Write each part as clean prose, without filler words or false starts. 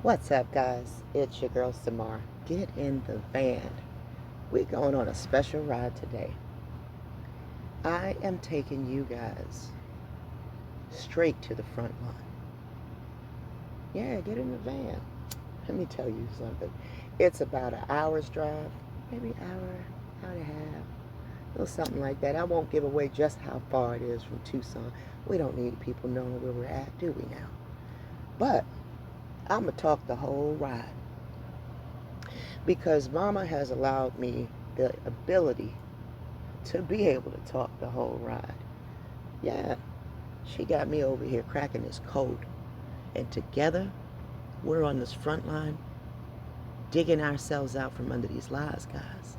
What's up, guys? It's your girl Samar. Get in the van. We're going on a special ride today. I am taking you guys straight to the front line. Yeah, get in the van. Let me tell you something. It's about an hour's drive, maybe hour and a half, a little something like that. I won't give away just how far it is from Tucson. We don't need people knowing where we're at, do we now? But I'm going to talk the whole ride because Mama has allowed me the ability to be able to talk the whole ride. Yeah, she got me over here cracking this code. And together, we're on this front line, digging ourselves out from under these lies, guys.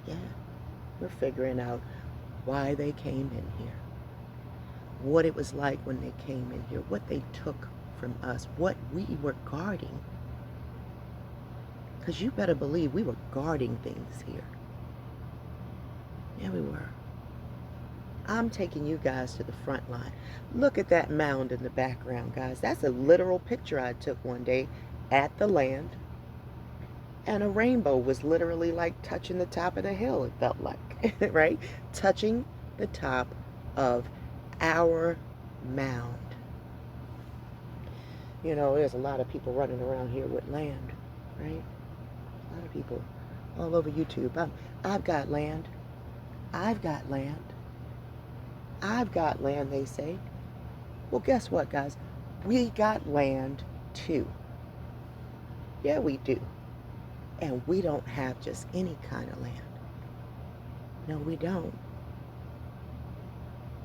Yeah, we're figuring out why they came in here, what it was like when they came in here, what they took from us, what we were guarding. Because you better believe we were guarding things here. Yeah, we were. I'm taking you guys to the front line. Look at that mound in the background, guys. That's a literal picture I took one day at the land. And a rainbow was literally like touching the top of the hill, it felt like, right? Touching the top of our mound. You know, there's a lot of people running around here with land, right? A lot of people all over YouTube. I've got land. I've got land. I've got land, they say. Well, guess what, guys? We got land, too. Yeah, we do. And we don't have just any kind of land. No, we don't.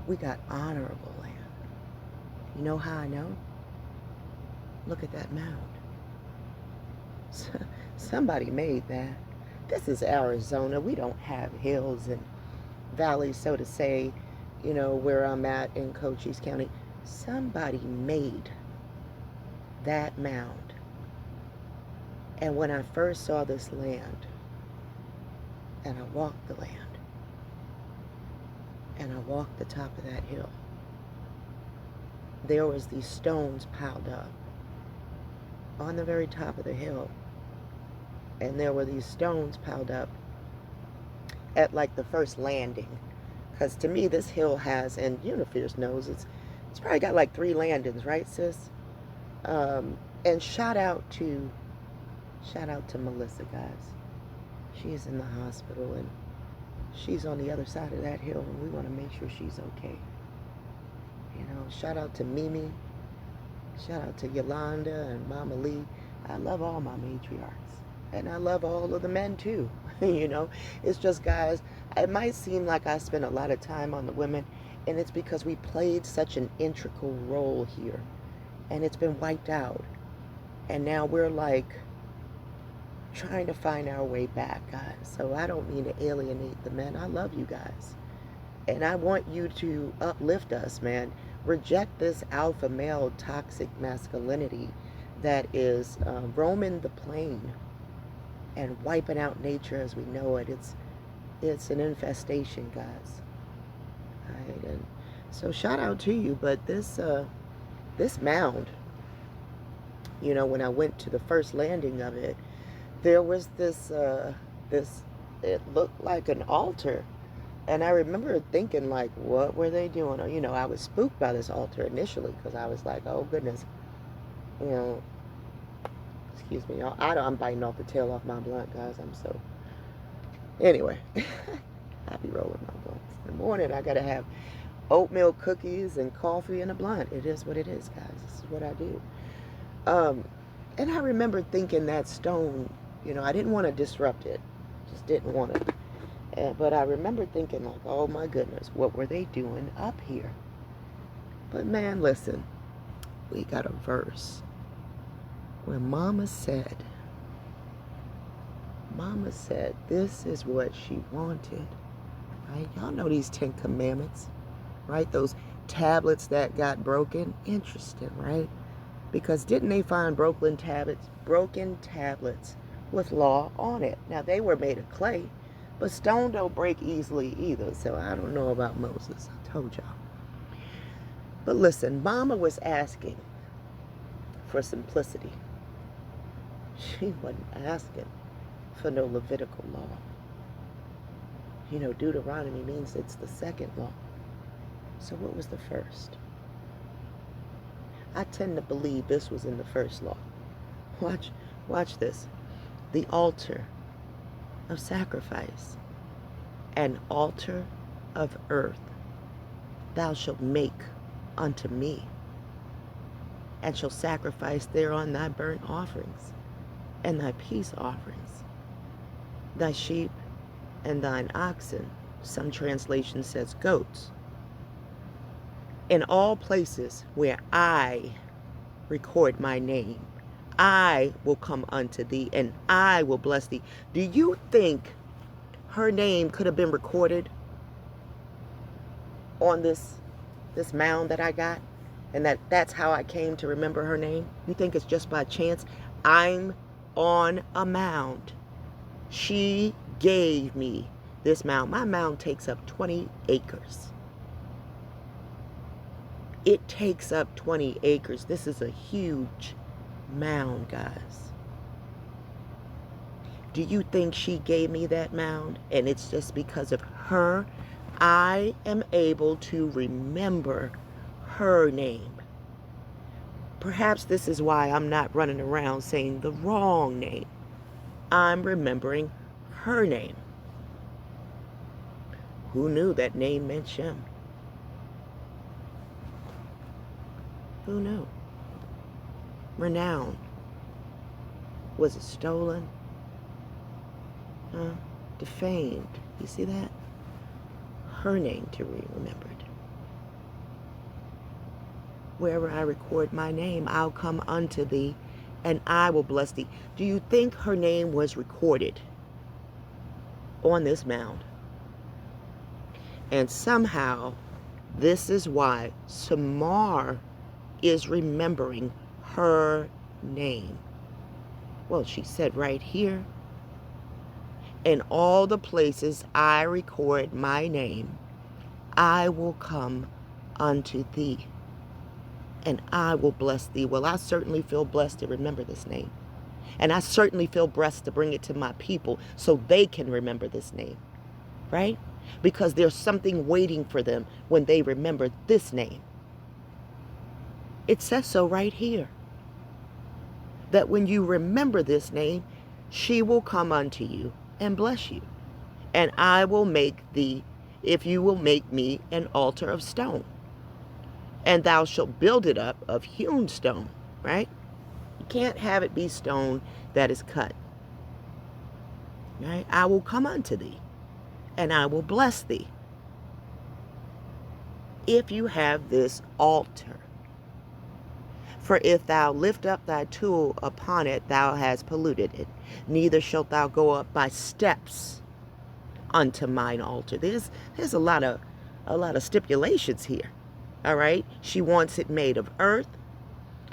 We got honorable land. You know how I know? Look at that mound. Somebody made that. This is Arizona. We don't have hills and valleys, so to say, you know, where I'm at in Cochise County. Somebody made that mound. And when I first saw this land, and I walked the land, and I walked the top of that hill, there was these stones piled up on the very top of the hill. And there were these stones piled up at like the first landing. Because to me, this hill has, and Universe knows, it's probably got like 3 landings, right, sis? And shout out to Melissa, guys. She's in the hospital, and she's on the other side of that hill, and we want to make sure she's okay. You know, shout out to Mimi. Shout out to Yolanda and Mama Lee. I love all my matriarchs. And I love all of the men, too. You know, it's just, guys, it might seem like I spend a lot of time on the women, and it's because we played such an integral role here. And it's been wiped out. And now we're, like, trying to find our way back, guys. So I don't mean to alienate the men. I love you guys. And I want you to uplift us, man. Reject this alpha male toxic masculinity that is roaming the plain and wiping out nature as we know it. It's an infestation, guys. Right? And so shout out to you. But this mound, you know, when I went to the first landing of it, there was this it looked like an altar. And I remember thinking, like, what were they doing? Or, you know, I was spooked by this altar initially because I was like, oh, goodness. You know, excuse me. I'm biting off the tail off my blunt, guys. I'm so... Anyway, I be rolling my blunts. In the morning, I got to have oatmeal cookies and coffee and a blunt. It is what it is, guys. This is what I do. And I remember thinking that stone, you know, I didn't want to disrupt it. Just didn't want to. But I remember thinking, like, oh my goodness, what were they doing up here? But man, listen, we got a verse where Mama said, this is what she wanted, right? Y'all know these 10 commandments, right? Those tablets that got broken. Interesting, right? Because didn't they find broken tablets with law on it? Now, they were made of clay. But stone don't break easily either, so I don't know about Moses. I told y'all. But listen, Mama was asking for simplicity. She wasn't asking for no Levitical law. You know, Deuteronomy means it's the second law. So what was the first? I tend to believe this was in the first law. Watch this. The altar of sacrifice, an altar of earth, thou shalt make unto me, and shall sacrifice thereon thy burnt offerings and thy peace offerings, thy sheep and thine oxen. Some translation says goats. In all places where I record my name, I will come unto thee, and I will bless thee. Do you think her name could have been recorded on this mound that I got, and that's how I came to remember her name? You think it's just by chance? I'm on a mound. She gave me this mound. My mound takes up 20 acres. It takes up 20 acres. This is a huge mound, guys. Do you think she gave me that mound and it's just because of her I am able to remember her name? Perhaps this is why I'm not running around saying the wrong name. I'm remembering her name. Who knew that name meant Shem? Who knew? Renown. Was it stolen? Defamed. You see that? Her name to be remembered. Wherever I record my name, I'll come unto thee, and I will bless thee. Do you think her name was recorded on this mound? And somehow, this is why Samar is remembering her name. Well, she said right here, in all the places I record my name, I will come unto thee, and I will bless thee. Well, I certainly feel blessed to remember this name. And I certainly feel blessed to bring it to my people so they can remember this name, right? Because there's something waiting for them when they remember this name. It says so right here, that when you remember this name, she will come unto you and bless you. And I will make thee, if you will make me an altar of stone. And thou shalt build it up of hewn stone, right? You can't have it be stone that is cut, right? I will come unto thee, and I will bless thee, if you have this altar. For if thou lift up thy tool upon it, thou hast polluted it. Neither shalt thou go up by steps unto mine altar. There's a lot of stipulations here. All right? She wants it made of earth.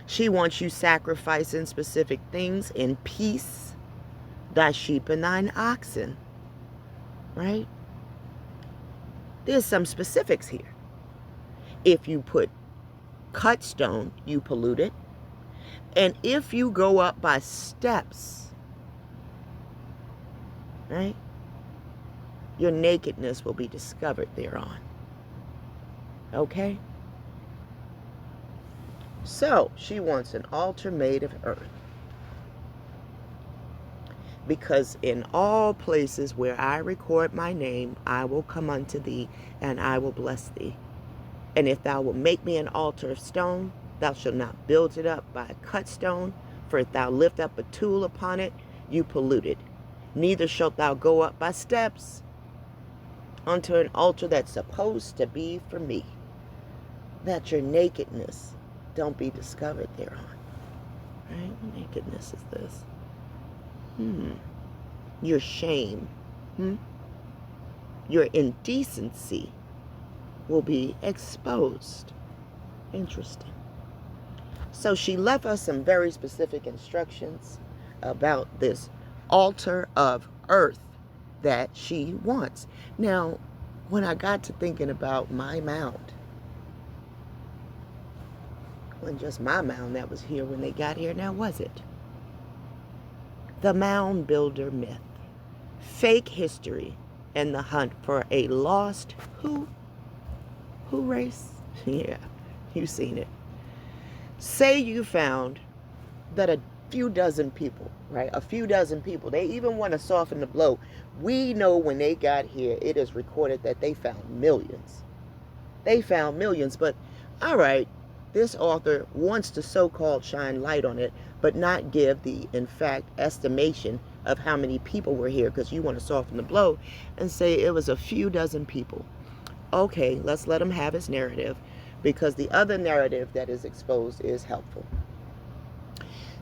She wants you sacrificing specific things in peace. Thy sheep and thine oxen. Right? There's some specifics here. If you put cut stone, you pollute it. And if you go up by steps, right, your nakedness will be discovered thereon. Okay? So, she wants an altar made of earth. Because in all places where I record my name, I will come unto thee, and I will bless thee. And if thou wilt make me an altar of stone, thou shalt not build it up by a cut stone. For if thou lift up a tool upon it, you pollute it. Neither shalt thou go up by steps unto an altar that's supposed to be for me, that your nakedness don't be discovered thereon. Right? What nakedness is this? Your shame. Your indecency will be exposed. Interesting. So she left us some very specific instructions about this altar of earth that she wants. Now, when I got to thinking about my mound, wasn't just my mound that was here when they got here, now was it? The Mound Builder Myth. Fake history and the hunt for a lost who race? Yeah, you've seen it. Say you found that a few dozen people, right? A few dozen people. They even want to soften the blow. We know when they got here, it is recorded that they found millions. They found millions, but all right, this author wants to so-called shine light on it, but not give the, in fact, estimation of how many people were here, because you want to soften the blow and say it was a few dozen people. Okay, let's let him have his narrative, because the other narrative that is exposed is helpful.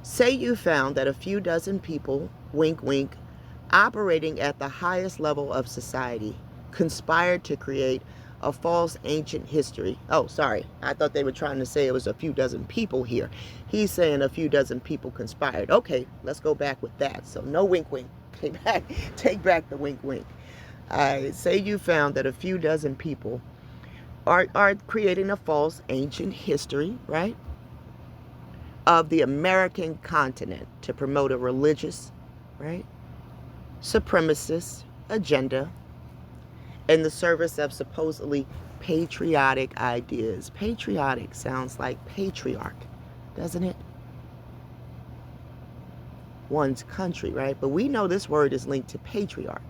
Say you found that a few dozen people, wink wink, operating at the highest level of society, conspired to create a false ancient history. Oh, sorry. I thought they were trying to say it was a few dozen people here. He's saying a few dozen people conspired. Okay, let's go back with that. So no wink wink. Take back the wink wink. Say you found that a few dozen people are creating a false ancient history, right, of the American continent to promote a religious, right, supremacist agenda in the service of supposedly patriotic ideas. Patriotic sounds like patriarch, doesn't it? One's country, right? But we know this word is linked to patriarch,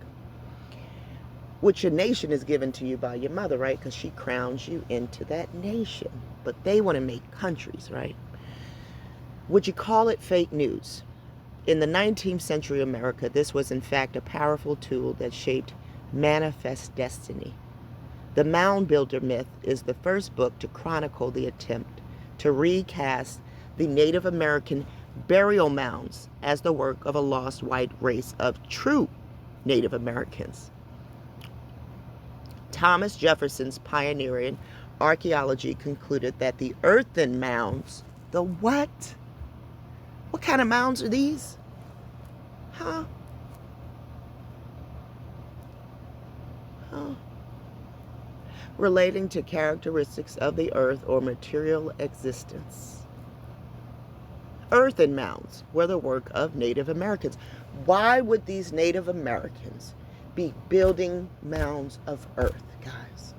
which a nation is given to you by your mother, right? Because she crowns you into that nation. But they want to make countries, right? Would you call it fake news? In the 19th century America, this was in fact a powerful tool that shaped manifest destiny. The Mound Builder myth is the first book to chronicle the attempt to recast the Native American burial mounds as the work of a lost white race of true Native Americans. Thomas Jefferson's pioneering archaeology concluded that the earthen mounds, the what? What kind of mounds are these? Huh? Relating to characteristics of the earth or material existence. Earthen mounds were the work of Native Americans. Why would these Native Americans be building mounds of earth, guys?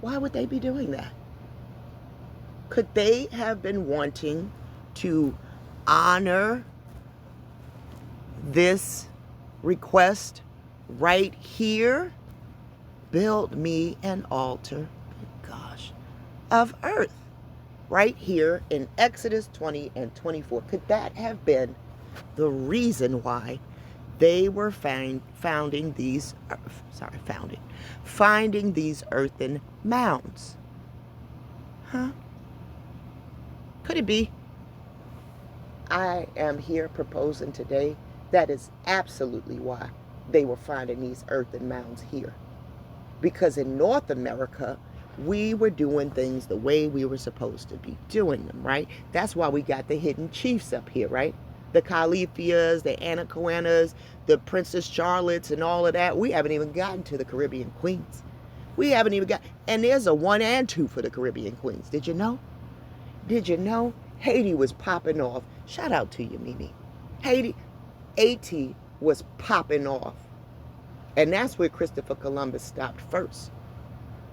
Why would they be doing that? Could they have been wanting to honor this request right here? Build me an altar, gosh, of earth. Right here in Exodus 20 and 24. Could that have been the reason why they were finding these earthen mounds? Huh? Could it be? I am here proposing today that is absolutely why they were finding these earthen mounds here. Because in North America, we were doing things the way we were supposed to be doing them, right? That's why we got the hidden chiefs up here, right? The Califias, the Anacoanas, the Princess Charlottes, and all of that. We haven't even gotten to the Caribbean queens. We haven't even got, and there's a 1 and 2 for the Caribbean queens. Did you know? Did you know? Haiti was popping off. Shout out to you, Mimi. Haiti was popping off. And that's where Christopher Columbus stopped first.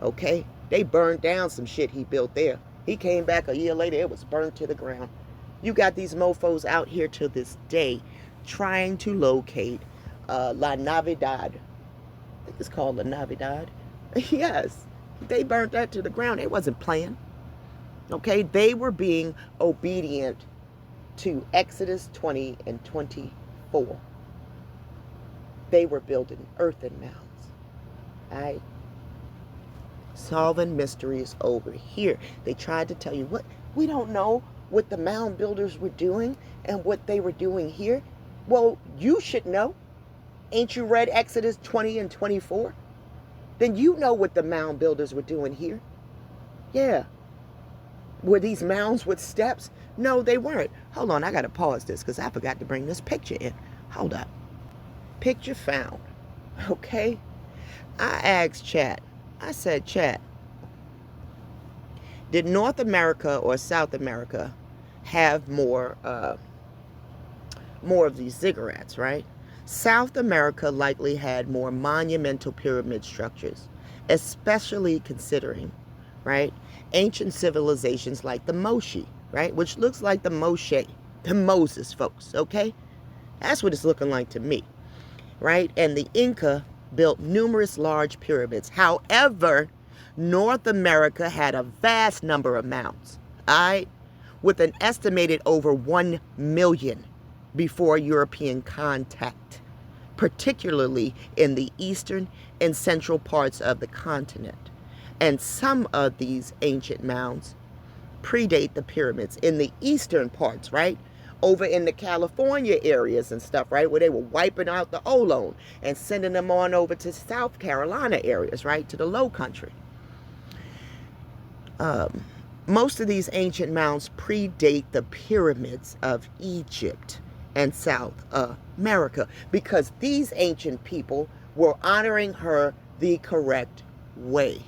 Okay? They burned down some shit he built there. He came back a year later, it was burned to the ground. You got these mofos out here to this day trying to locate La Navidad. I think it's called La Navidad. Yes. They burnt that to the ground. They wasn't playing. Okay? They were being obedient to Exodus 20 and 24. They were building earthen mounds. Right? Solving mysteries over here. They tried to tell you what we don't know what the mound builders were doing and what they were doing here. Well, you should know. Ain't you read Exodus 20 and 24? Then you know what the mound builders were doing here. Yeah. Were these mounds with steps? No, they weren't. Hold on, I got to pause this because I forgot to bring this picture in. Hold up. Picture found. Okay? I asked chat. I said, chat, did North America or South America have more more of these ziggurats, right? South America likely had more monumental pyramid structures, especially considering, right, ancient civilizations like the Moshi, right, which looks like the Moshe, the Moses folks, okay? That's what it's looking like to me, right? And the Inca built numerous large pyramids. However, North America had a vast number of mounds, all right, with an estimated over 1 million before European contact, particularly in the eastern and central parts of the continent. And some of these ancient mounds predate the pyramids in the eastern parts, right? Over in the California areas and stuff, right? Where they were wiping out the Ohlone and sending them on over to South Carolina areas, right? To the low country. Most of these ancient mounds predate the pyramids of Egypt and South America, because these ancient people were honoring her the correct way.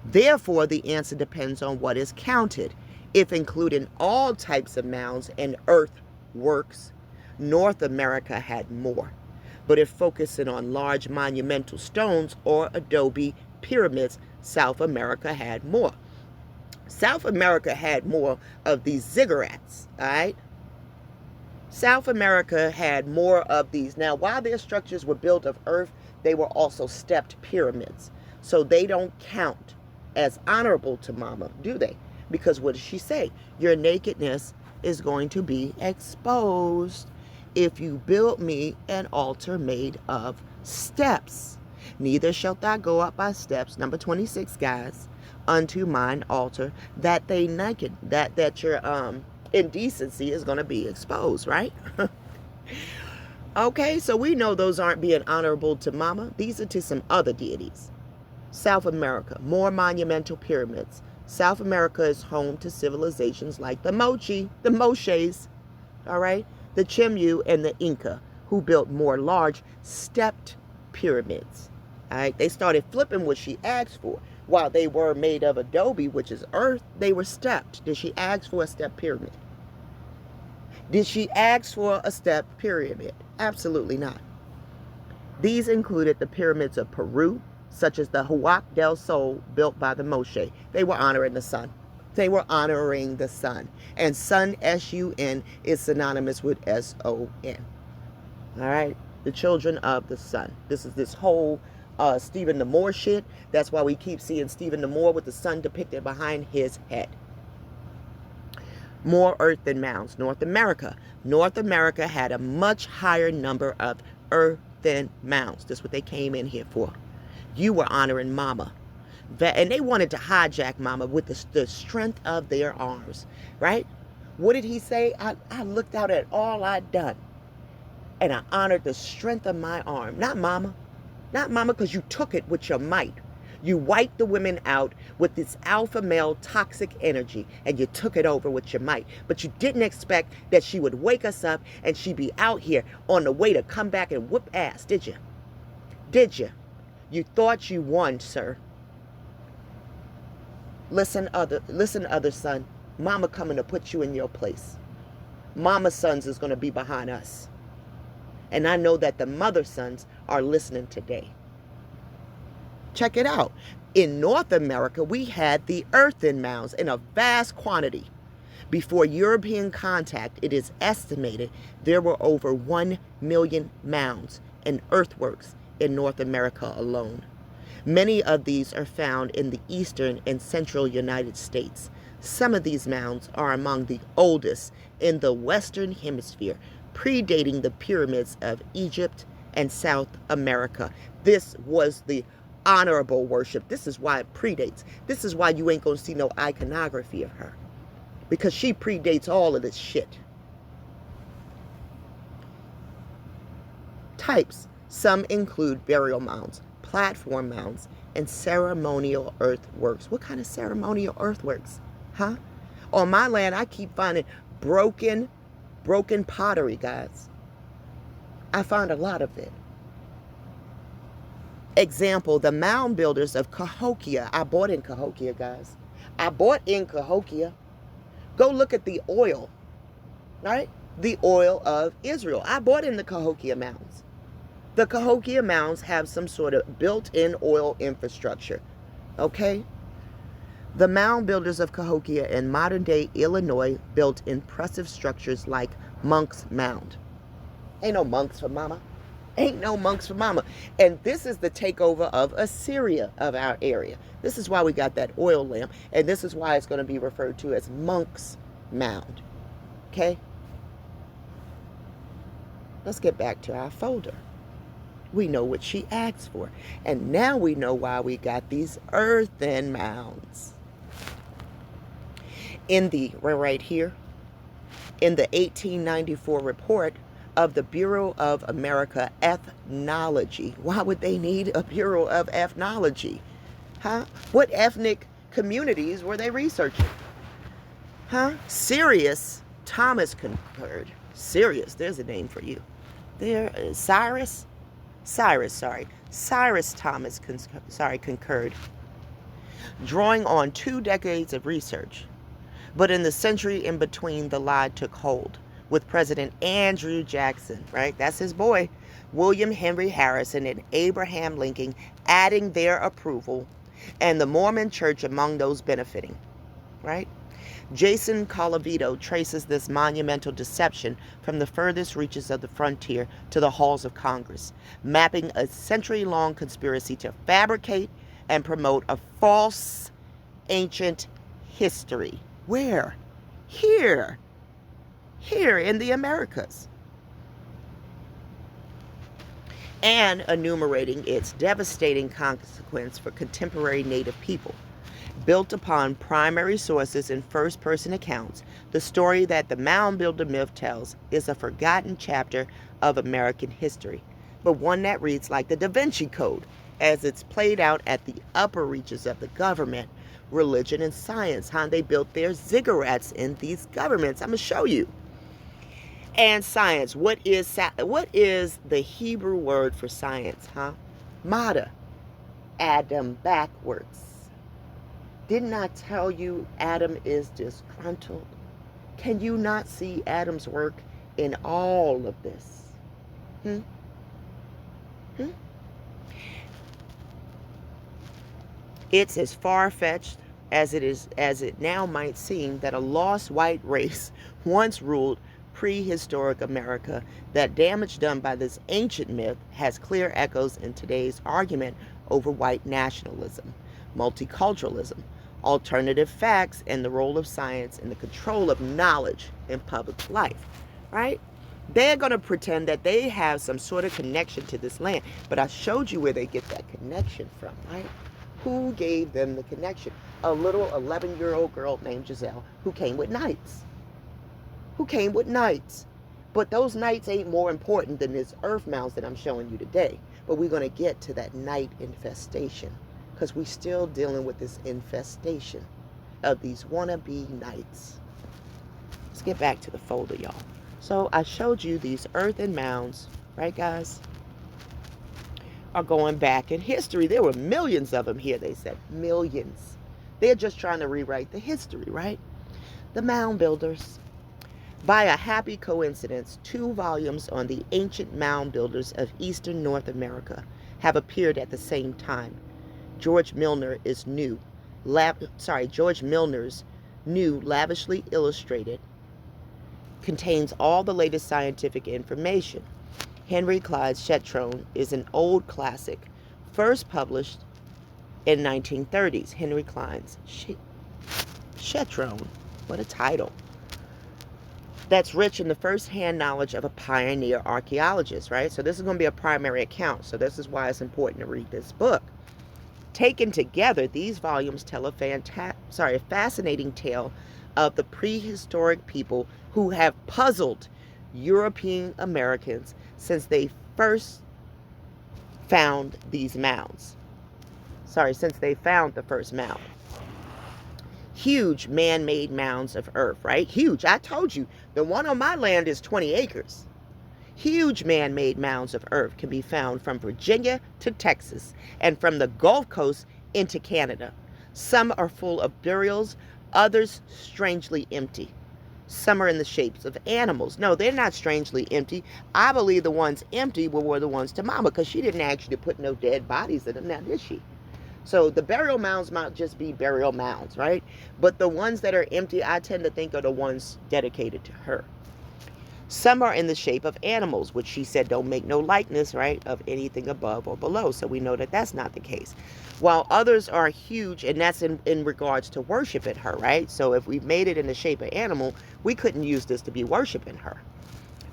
Therefore, the answer depends on what is counted. If including all types of mounds and earthworks, North America had more. But if focusing on large monumental stones or adobe pyramids, South America had more. South America had more of these ziggurats, all right? South America had more of these. Now, while their structures were built of earth, they were also stepped pyramids. So they don't count as honorable to Mama, do they? Because what does she say? Your nakedness is going to be exposed if you build me an altar made of steps. Neither shalt thou go up by steps, number 26, guys, unto mine altar, that they naked, that your indecency is going to be exposed, right? Okay, so we know those aren't being honorable to Mama. These are to some other deities. South America, more monumental pyramids. South America is home to civilizations like the Mochi, the Moshes, all right, the Chimyu, and the Inca, who built more large stepped pyramids. All right, they started flipping what she asked for. While they were made of adobe, which is earth, they were stepped. Did she ask for a stepped pyramid? Did she ask for a stepped pyramid? Absolutely not. These included the pyramids of Peru, such as the Huac del Sol, built by the Moshe. They were honoring the sun. They were honoring the sun. And sun, S-U-N, is synonymous with S-O-N. All right? The children of the sun. This is this whole Stephen the Moor shit. That's why we keep seeing Stephen the Moor with the sun depicted behind his head. More earthen mounds. North America. North America had a much higher number of earthen mounds. That's what they came in here for. You were honoring Mama. And they wanted to hijack Mama with the strength of their arms, right? What did he say? I looked out at all I'd done, and I honored the strength of my arm. Not Mama. Not Mama, because you took it with your might. You wiped the women out with this alpha male toxic energy, and you took it over with your might. But you didn't expect that she would wake us up and she'd be out here on the way to come back and whoop ass, did you? Did you? You thought you won, sir. Listen, other son. Mama coming to put you in your place. Mama's sons is going to be behind us. And I know that the mother sons are listening today. Check it out. In North America, we had the earthen mounds in a vast quantity. Before European contact, it is estimated there were over 1 million mounds and earthworks in North America alone. Many of these are found in the eastern and central United States. Some of these mounds are among the oldest in the Western Hemisphere, predating the pyramids of Egypt and South America. This was the honorable worship. This is why it predates. This is why you ain't gonna see no iconography of her, because she predates all of this shit. Types. Some include burial mounds, platform mounds, and ceremonial earthworks. What kind of ceremonial earthworks? Huh? On my land, I keep finding broken pottery, guys. I found a lot of it. Example, the Moundbuilders of Cahokia. I bought in Cahokia, guys. I bought in Cahokia. Go look at the oil, right? the oil of Israel. I bought in the Cahokia Mounds. The Cahokia Mounds have some sort of built-in oil infrastructure. Okay? The mound builders of Cahokia in modern-day Illinois built impressive structures like Monk's Mound. Ain't no monks for mama. Ain't no monks for mama. And this is the takeover of Assyria of our area. This is why we got that oil lamp. And this is why it's going to be referred to as Monk's Mound. Okay? Let's get back to our folder. We know what she asked for. And now we know why we got these earthen mounds. Right here, in the 1894 report of the Bureau of America Ethnology. Why would they need a Bureau of Ethnology? Huh? What ethnic communities were they researching? Huh? Cyrus Thomas concurred. Cyrus, there's a name for you. There is Cyrus Thomas concurred, drawing on 2 decades of research. But in the century in between, the lie took hold, with President Andrew Jackson, right? That's his boy, William Henry Harrison, and Abraham Lincoln adding their approval, and the Mormon Church among those benefiting, right? Jason Colavito traces this monumental deception from the furthest reaches of the frontier to the halls of Congress, mapping a century-long conspiracy to fabricate and promote a false ancient history. Where? Here in the Americas. And enumerating its devastating consequence for contemporary Native people. Built upon primary sources and first-person accounts, the story that the Mound Builder myth tells is a forgotten chapter of American history, but one that reads like the Da Vinci Code, as it's played out at the upper reaches of the government, religion, and science. How they built their ziggurats in these governments. I'm going to show you. And science. What is the Hebrew word for science, huh? Mada. Adam backwards. Didn't I tell you Adam is disgruntled? Can you not see Adam's work in all of this? It's as far-fetched as it now might seem that a lost white race once ruled prehistoric America. That damage done by this ancient myth has clear echoes in today's argument over white nationalism, multiculturalism, alternative facts, and the role of science in the control of knowledge in public life, right? They're going to pretend that they have some sort of connection to this land, but I showed you where they get that connection from, right? Who gave them the connection? A little 11-year-old girl named Giselle who came with knights. But those knights ain't more important than this earth mounds that I'm showing you today. But we're going to get to that knight infestation, because we're still dealing with this infestation of these wannabe knights. Let's get back to the folder, y'all. So I showed you these earthen mounds, right, guys? Are going back in history. There were millions of them here, they said. Millions. They're just trying to rewrite the history, right? The mound builders. By a happy coincidence, 2 volumes on the ancient mound builders of eastern North America have appeared at the same time. George Milner's new, lavishly illustrated, contains all the latest scientific information. Henry Clyde's Chetrone is an old classic, first published in 1930s. Henry Clyde's Chetrone, what a title. That's rich in the first-hand knowledge of a pioneer archaeologist, right? So this is going to be a primary account. So this is why it's important to read this book. Taken together, these volumes tell a fascinating tale of the prehistoric people who have puzzled European Americans since they first found these mounds. Since they found the first mound. Huge man-made mounds of earth, right? Huge. I told you, the one on my land is 20 acres. Huge man-made mounds of earth can be found from Virginia to Texas and from the Gulf Coast into Canada. Some are full of burials, others strangely empty. Some are in the shapes of animals. No, they're not strangely empty. I believe the ones empty were the ones to Mama, because she didn't actually put no dead bodies in them now, did she? So the burial mounds might just be burial mounds, right? But the ones that are empty, I tend to think are the ones dedicated to her. Some are in the shape of animals, which she said don't make no likeness, right, of anything above or below. So we know that that's not the case. While others are huge, and that's in regards to worshiping her, right? So if we made it in the shape of animal, we couldn't use this to be worshiping her.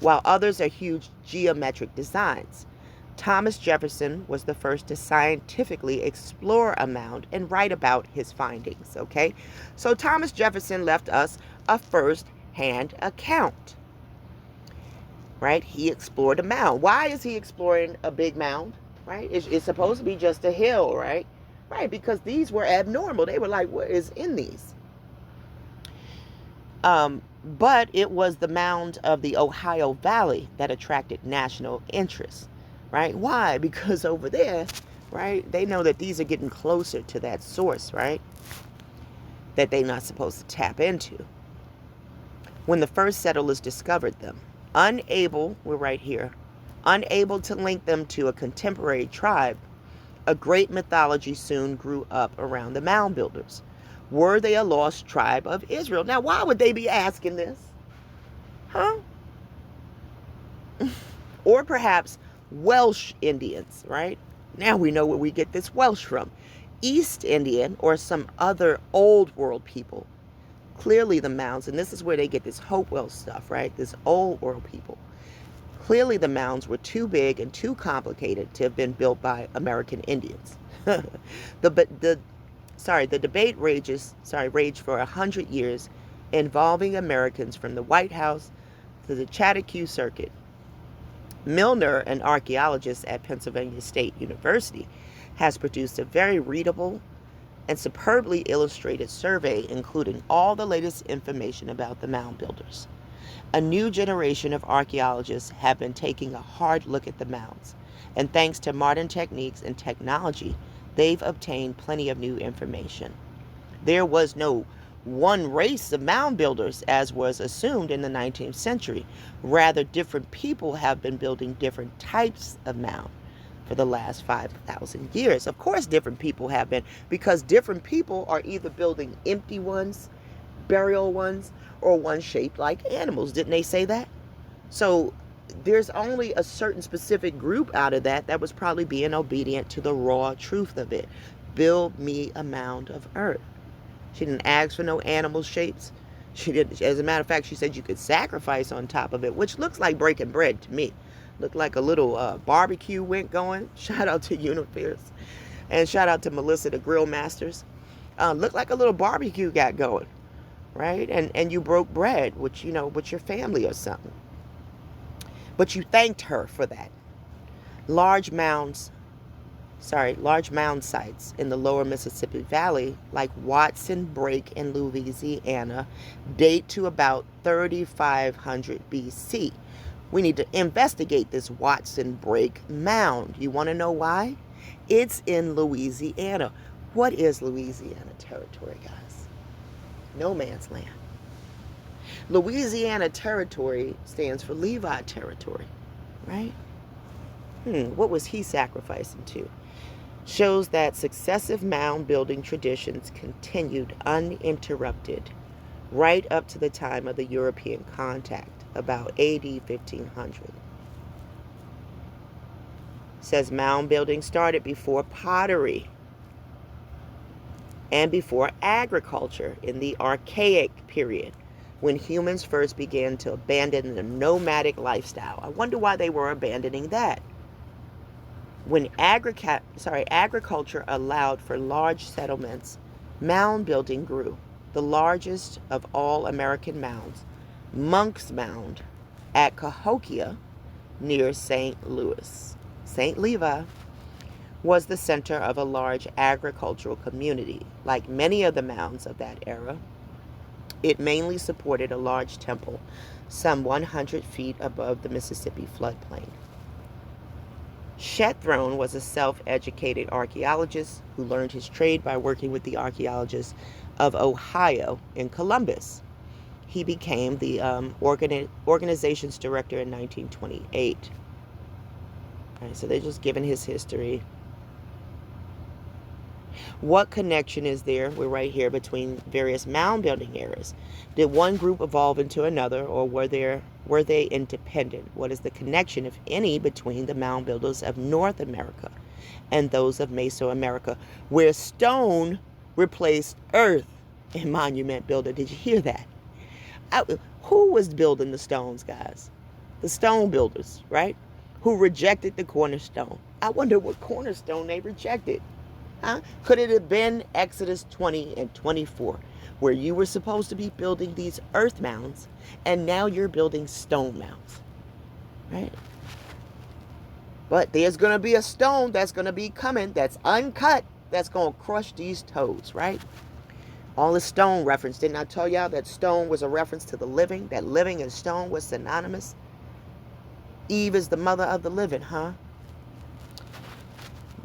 While others are huge geometric designs. Thomas Jefferson was the first to scientifically explore a mound and write about his findings, okay? So Thomas Jefferson left us a first-hand account, right? He explored a mound. Why is he exploring a big mound, right? It's supposed to be just a hill, right? Right, because these were abnormal. They were like, what is in these? But it was the mound of the Ohio Valley that attracted national interest, right? Why? Because over there, right, they know that these are getting closer to that source, right, that they're not supposed to tap into. When the first settlers discovered them, we're right here, unable to link them to a contemporary tribe, a great mythology soon grew up around the mound builders. Were they a lost tribe of Israel? Now, why would they be asking this? Huh? Or perhaps Welsh Indians, right? Now we know where we get this Welsh from. East Indian or some other old world people. Clearly the mounds, and this is where they get this Hopewell stuff, right? This old world people. Clearly the mounds were too big and too complicated to have been built by American Indians. The debate raged for 100 years, involving Americans from the White House to the Chautauqua Circuit. Milner, an archaeologist at Pennsylvania State University, has produced a very readable and superbly illustrated survey including all the latest information about the mound builders. A new generation of archaeologists have been taking a hard look at the mounds, and thanks to modern techniques and technology, they've obtained plenty of new information. There was no one race of mound builders, as was assumed in the 19th century. Rather, different people have been building different types of mound for the last 5,000 years. Of course, different people have been, because different people are either building empty ones, burial ones, or ones shaped like animals. Didn't they say that? So there's only a certain specific group out of that was probably being obedient to the raw truth of it. Build me a mound of earth. She didn't ask for no animal shapes. She didn't. As a matter of fact, she said you could sacrifice on top of it, which looks like breaking bread to me. Looked like a little barbecue went going. Shout out to Unifairs. And shout out to Melissa, the Grill Masters. Looked like a little barbecue got going, right? And you broke bread with your family or something. But you thanked her for that. Large mound sites in the lower Mississippi Valley, like Watson Break in Louisiana, date to about 3500 BC. We need to investigate this Watson Break mound. You want to know why? It's in Louisiana. What is Louisiana territory, guys? No man's land. Louisiana territory stands for Levi territory, right? What was he sacrificing to? Shows that successive mound building traditions continued uninterrupted right up to the time of the European contact, about AD 1500. Says mound building started before pottery and before agriculture in the Archaic period, when humans first began to abandon the nomadic lifestyle. I wonder why they were abandoning that. When agriculture allowed for large settlements, mound building grew. The largest of all American mounds, Monk's Mound at Cahokia near St. Louis, St. Levi, was the center of a large agricultural community. Like many of the mounds of that era, it mainly supported a large temple some 100 feet above the Mississippi floodplain. Shethrone was a self-educated archaeologist who learned his trade by working with the archaeologists of Ohio in Columbus. He became the organization's director in 1928. All right, so they're just giving his history. What connection is there, we're right here, between various mound building eras? Did one group evolve into another, or were they independent? What is the connection, if any, between the mound builders of North America and those of Mesoamerica, where stone replaced earth in monument builder? Did you hear that? Who was building the stones, guys? The stone builders, right? Who rejected the cornerstone. I wonder what cornerstone they rejected. Huh? Could it have been Exodus 20 and 24, where you were supposed to be building these earth mounds, and now you're building stone mounds, right? But there's going to be a stone that's going to be coming, that's uncut, that's going to crush these toes, right? All the stone reference. Didn't I tell y'all that stone was a reference to the living? That living and stone was synonymous? Eve is the mother of the living, huh?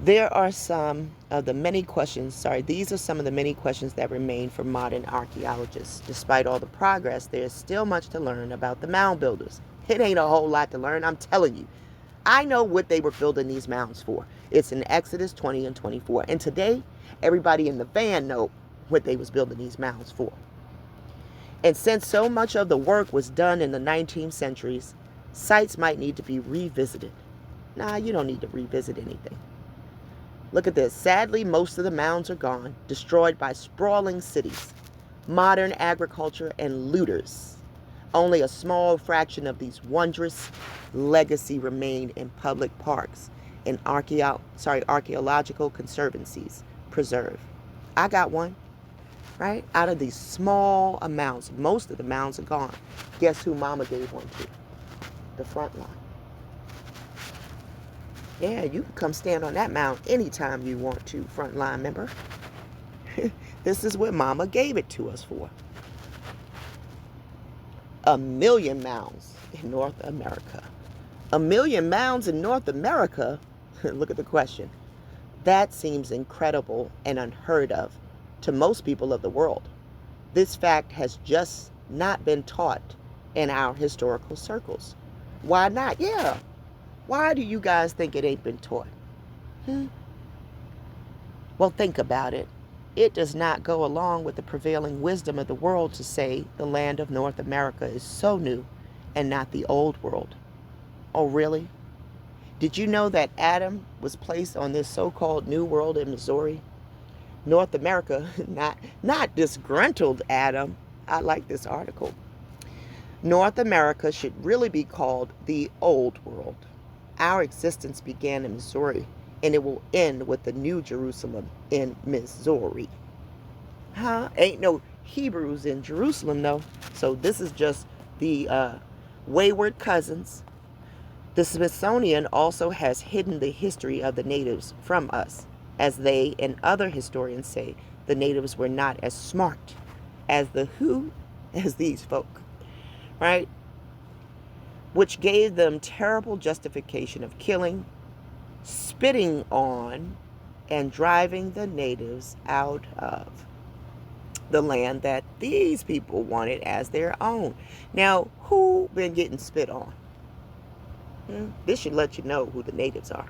There are some of the many questions, these are some of the many questions that remain for modern archaeologists. Despite all the progress, there's still much to learn about the mound builders. It ain't a whole lot to learn, I'm telling you. I know what they were building these mounds for. It's in Exodus 20 and 24. And today, everybody in the van know what they was building these mounds for. And since so much of the work was done in the 19th centuries, sites might need to be revisited. Nah, you don't need to revisit anything. Look at this. Sadly, most of the mounds are gone, destroyed by sprawling cities, modern agriculture, and looters. Only a small fraction of these wondrous legacy remain in public parks and archaeological conservancies preserved. I got one, right? Out of these small amounts, most of the mounds are gone. Guess who Mama gave one to? The front line. Yeah, you can come stand on that mound anytime you want to, frontline member. This is what Mama gave it to us for. 1 million mounds in North America. 1 million mounds in North America? Look at the question. That seems incredible and unheard of to most people of the world. This fact has just not been taught in our historical circles. Why not? Yeah. Why do you guys think it ain't been taught? Well, think about it. It does not go along with the prevailing wisdom of the world to say the land of North America is so new and not the old world. Oh, really? Did you know that Adam was placed on this so-called New World in Missouri? North America, not disgruntled Adam. I like this article. North America should really be called the Old World. Our existence began in Missouri, and it will end with the New Jerusalem in Missouri. Huh? Ain't no Hebrews in Jerusalem, though. So this is just the wayward cousins. The Smithsonian also has hidden the history of the natives from us, as they and other historians say the natives were not as smart as these folk, right? Which gave them terrible justification of killing, spitting on, and driving the natives out of the land that these people wanted as their own. Now, who been getting spit on? This should let you know who the natives are.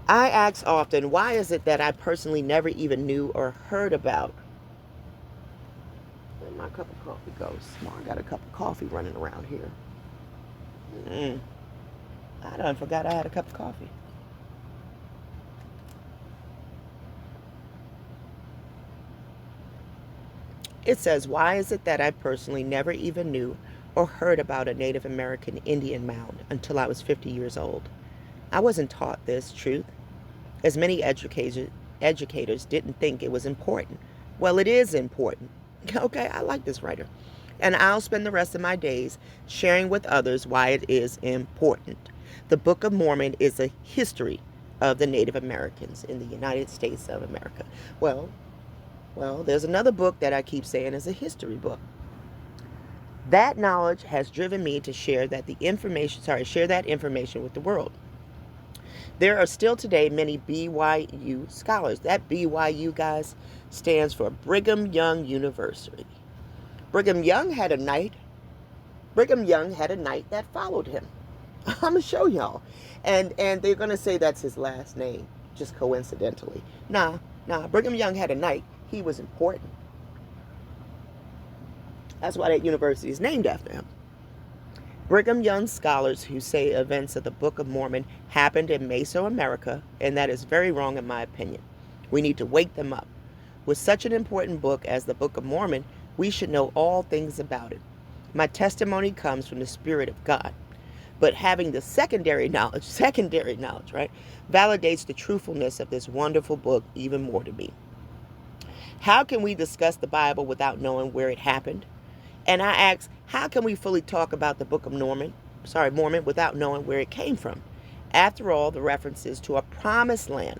I ask often, why is it that I personally never even knew or heard about? Where my cup of coffee goes? I got a cup of coffee running around here. I done forgot I had a cup of coffee. It says, why is it that I personally never even knew or heard about a Native American Indian mound until I was 50 years old? I wasn't taught this truth, as many educators didn't think it was important. Well, it is important. Okay, I like this writer. And I'll spend the rest of my days sharing with others why it is important. The Book of Mormon is a history of the Native Americans in the United States of America. Well, there's another book that I keep saying is a history book. That knowledge has driven me to share that information with the world. There are still today many BYU scholars. That BYU, guys, stands for Brigham Young University. Brigham Young had a knight. Brigham Young had a knight that followed him. I'm going to show y'all. And they're going to say that's his last name, just coincidentally. Nah. Brigham Young had a knight. He was important. That's why that university is named after him. Brigham Young scholars who say events of the Book of Mormon happened in Mesoamerica, and that is very wrong in my opinion. We need to wake them up. With such an important book as the Book of Mormon, we should know all things about it. My testimony comes from the Spirit of God. But having the secondary knowledge, right, validates the truthfulness of this wonderful book even more to me. How can we discuss the Bible without knowing where it happened? And I ask, how can we fully talk about the Book of Mormon without knowing where it came from? After all, the references to a promised land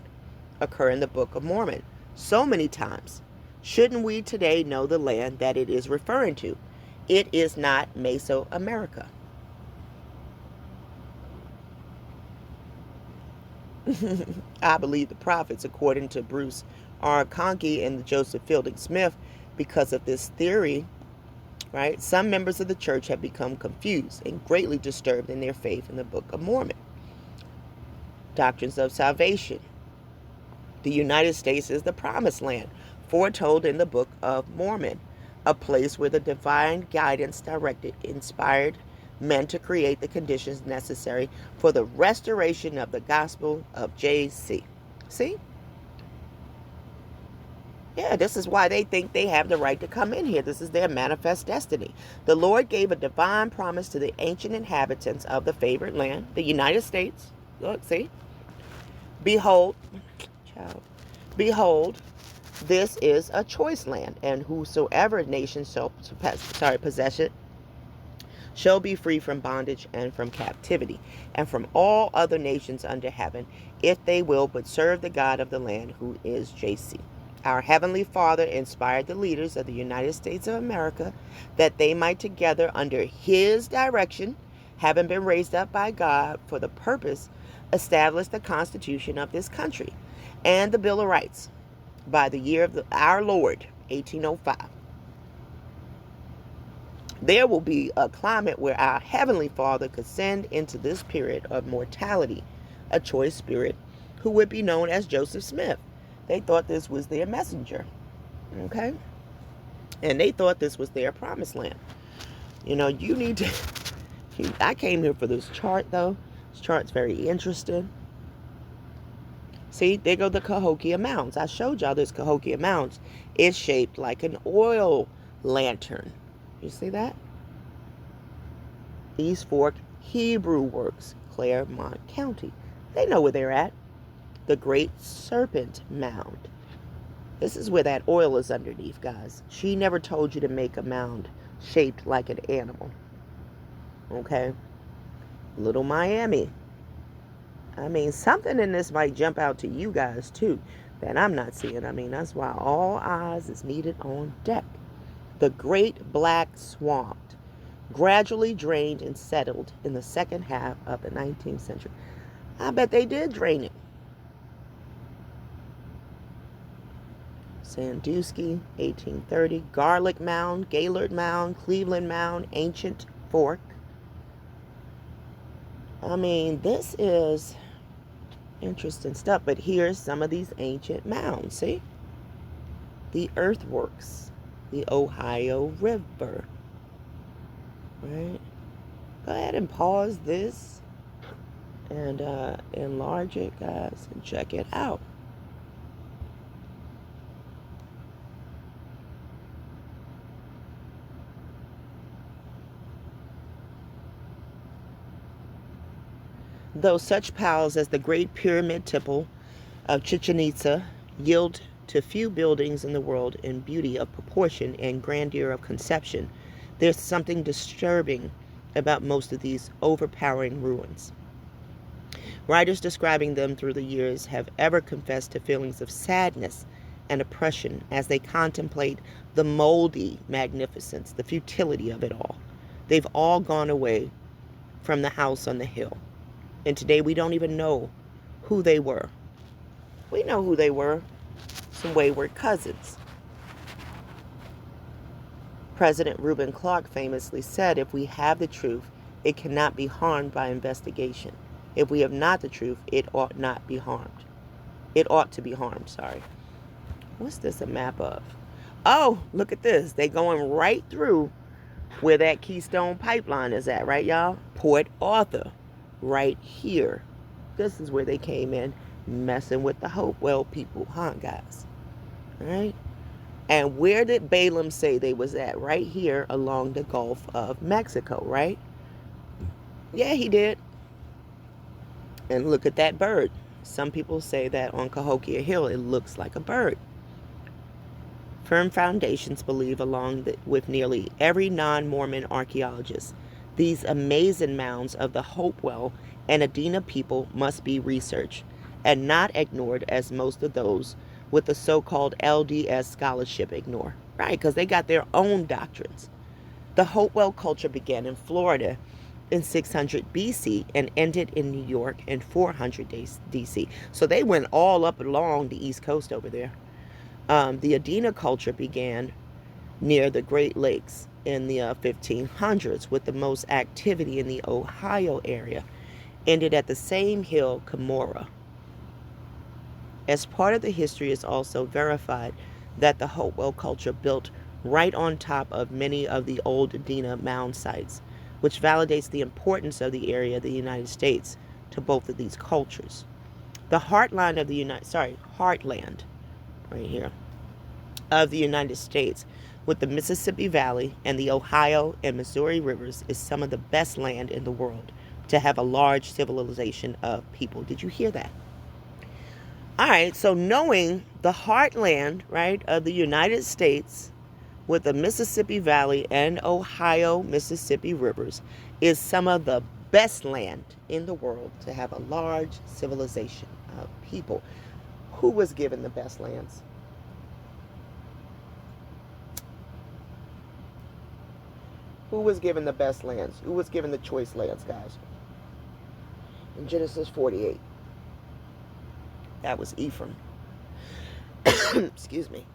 occur in the Book of Mormon so many times. Shouldn't we today know the land that it is referring to? It is not Mesoamerica. I believe the prophets, according to Bruce R. Conkey and Joseph Fielding Smith, because of this theory, right? Some members of the church have become confused and greatly disturbed in their faith in the Book of Mormon. Doctrines of salvation. The United States is the promised land, foretold in the Book of Mormon, a place where the divine guidance directed, inspired men to create the conditions necessary for the restoration of the gospel of JC. See? Yeah, this is why they think they have the right to come in here. This is their manifest destiny. The Lord gave a divine promise to the ancient inhabitants of the favored land, the United States. Look, see? Behold, this is a choice land, and whosoever nation shall possess it shall be free from bondage and from captivity, and from all other nations under heaven, if they will but serve the God of the land, who is JC. Our Heavenly Father inspired the leaders of the United States of America that they might together under His direction, having been raised up by God for the purpose, establish the Constitution of this country and the Bill of Rights by the year of our Lord, 1805. There will be a climate where our Heavenly Father could send into this period of mortality a choice spirit who would be known as Joseph Smith. They thought this was their messenger, okay? And they thought this was their promised land. You know, you need to... I came here for this chart, though. This chart's very interesting. See, there go the Cahokia Mounds. I showed y'all this Cahokia Mounds. It's shaped like an oil lantern. You see that? East Fork Hebrew Works, Claremont County. They know where they're at. The Great Serpent Mound. This is where that oil is underneath, guys. She never told you to make a mound shaped like an animal. Okay? Little Miami. I mean, something in this might jump out to you guys, too, that I'm not seeing. I mean, that's why all eyes is needed on deck. The Great Black Swamp, gradually drained and settled in the second half of the 19th century. I bet they did drain it. Sandusky, 1830. Garlic Mound, Gaylord Mound, Cleveland Mound, Ancient Fork. I mean, this is interesting stuff. But here's some of these ancient mounds, see? The earthworks, the Ohio River. Right? Go ahead and pause this and enlarge it, guys, and check it out. Though such piles as the Great Pyramid Temple of Chichen Itza yield to few buildings in the world in beauty of proportion and grandeur of conception, there's something disturbing about most of these overpowering ruins. Writers describing them through the years have ever confessed to feelings of sadness and oppression as they contemplate the moldy magnificence, the futility of it all. They've all gone away from the house on the hill. And today we don't even know who they were. We know who they were. Some wayward cousins. President Reuben Clark famously said, if we have the truth, it cannot be harmed by investigation. If we have not the truth, it ought not be harmed. It ought to be harmed, sorry. What's this a map of? Oh, look at this. They going right through where that Keystone Pipeline is at, right, y'all? Port Arthur, right here. This is where they came in messing with the Hopewell people, huh, guys? All right? And where did Balaam say they was at? Right here along the Gulf of Mexico, right? Yeah, he did. And look at that bird. Some people say that on Cahokia Hill, it looks like a bird. Firm foundations believe, along with nearly every non-Mormon archaeologist, these amazing mounds of the Hopewell and Adena people must be researched and not ignored as most of those with the so-called LDS scholarship ignore, right? Because they got their own doctrines. The Hopewell culture began in Florida in 600 BC and ended in New York in 400 DC. So they went all up along the East Coast over there. The Adena culture began near the Great Lakes in the 1500s, with the most activity in the Ohio area, ended at the same hill, Cumorah. As part of the history is also verified that the Hopewell culture built right on top of many of the old Adena mound sites, which validates the importance of the area of the United States to both of these cultures. The heartland of the heartland, right here, of the United States, with the Mississippi Valley and the Ohio and Missouri rivers, is some of the best land in the world to have a large civilization of people. Did you hear that? All right, so knowing the heartland, right, of the United States with the Mississippi Valley and Ohio, Mississippi rivers is some of the best land in the world to have a large civilization of people. Who was given the best lands? Who was given the best lands? Who was given the choice lands, guys? In Genesis 48. That was Ephraim. Excuse me.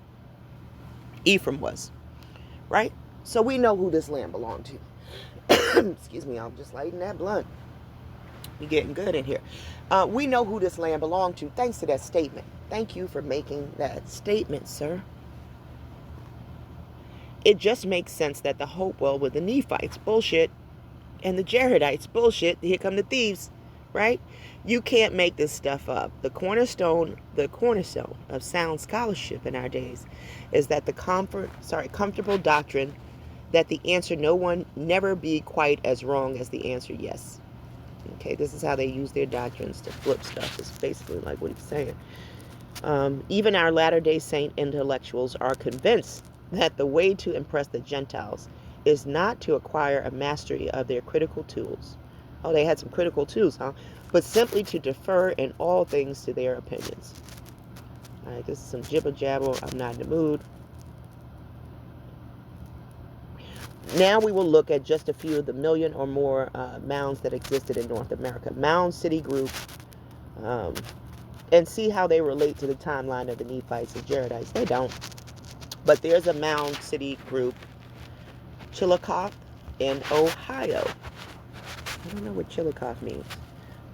Ephraim was. Right? So we know who this land belonged to. Excuse me, I'm just lighting that blunt. You're getting good in here. We know who this land belonged to thanks to that statement. Thank you for making that statement, sir. It just makes sense that the Hopewell with the Nephites, bullshit, and the Jaredites, bullshit. Here come the thieves, right? You can't make this stuff up. The cornerstone of sound scholarship in our days is that the comfortable doctrine that the answer no one never be quite as wrong as the answer yes. Okay, this is how they use their doctrines to flip stuff. It's basically like what he's saying. Even our Latter-day Saint intellectuals are convinced that the way to impress the Gentiles is not to acquire a mastery of their critical tools. Oh, they had some critical tools, huh? But simply to defer in all things to their opinions. All right, this is some jibber jabber. I'm not in the mood. Now we will look at just a few of the million or more mounds that existed in North America. Mound City Group, and see how they relate to the timeline of the Nephites and Jaredites. They don't. But there's a Mound City Group, Chillicothe in Ohio. I don't know what Chillicothe means,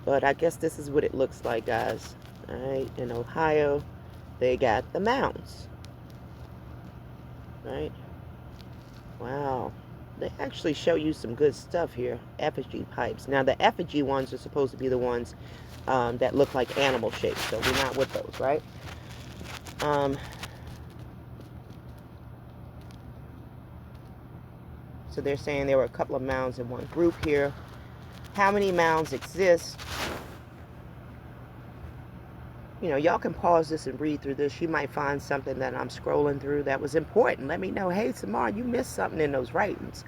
but I guess this is what it looks like, guys. All right, in Ohio, they got the mounds. Right? Wow. They actually show you some good stuff here. Effigy pipes. Now, the effigy ones are supposed to be the ones that look like animal shapes, so we're not with those, right? So they're saying there were a couple of mounds in one group here. How many mounds exist? You know, y'all can pause this and read through this. You might find something that I'm scrolling through that was important. Let me know, hey, Samar, you missed something in those writings.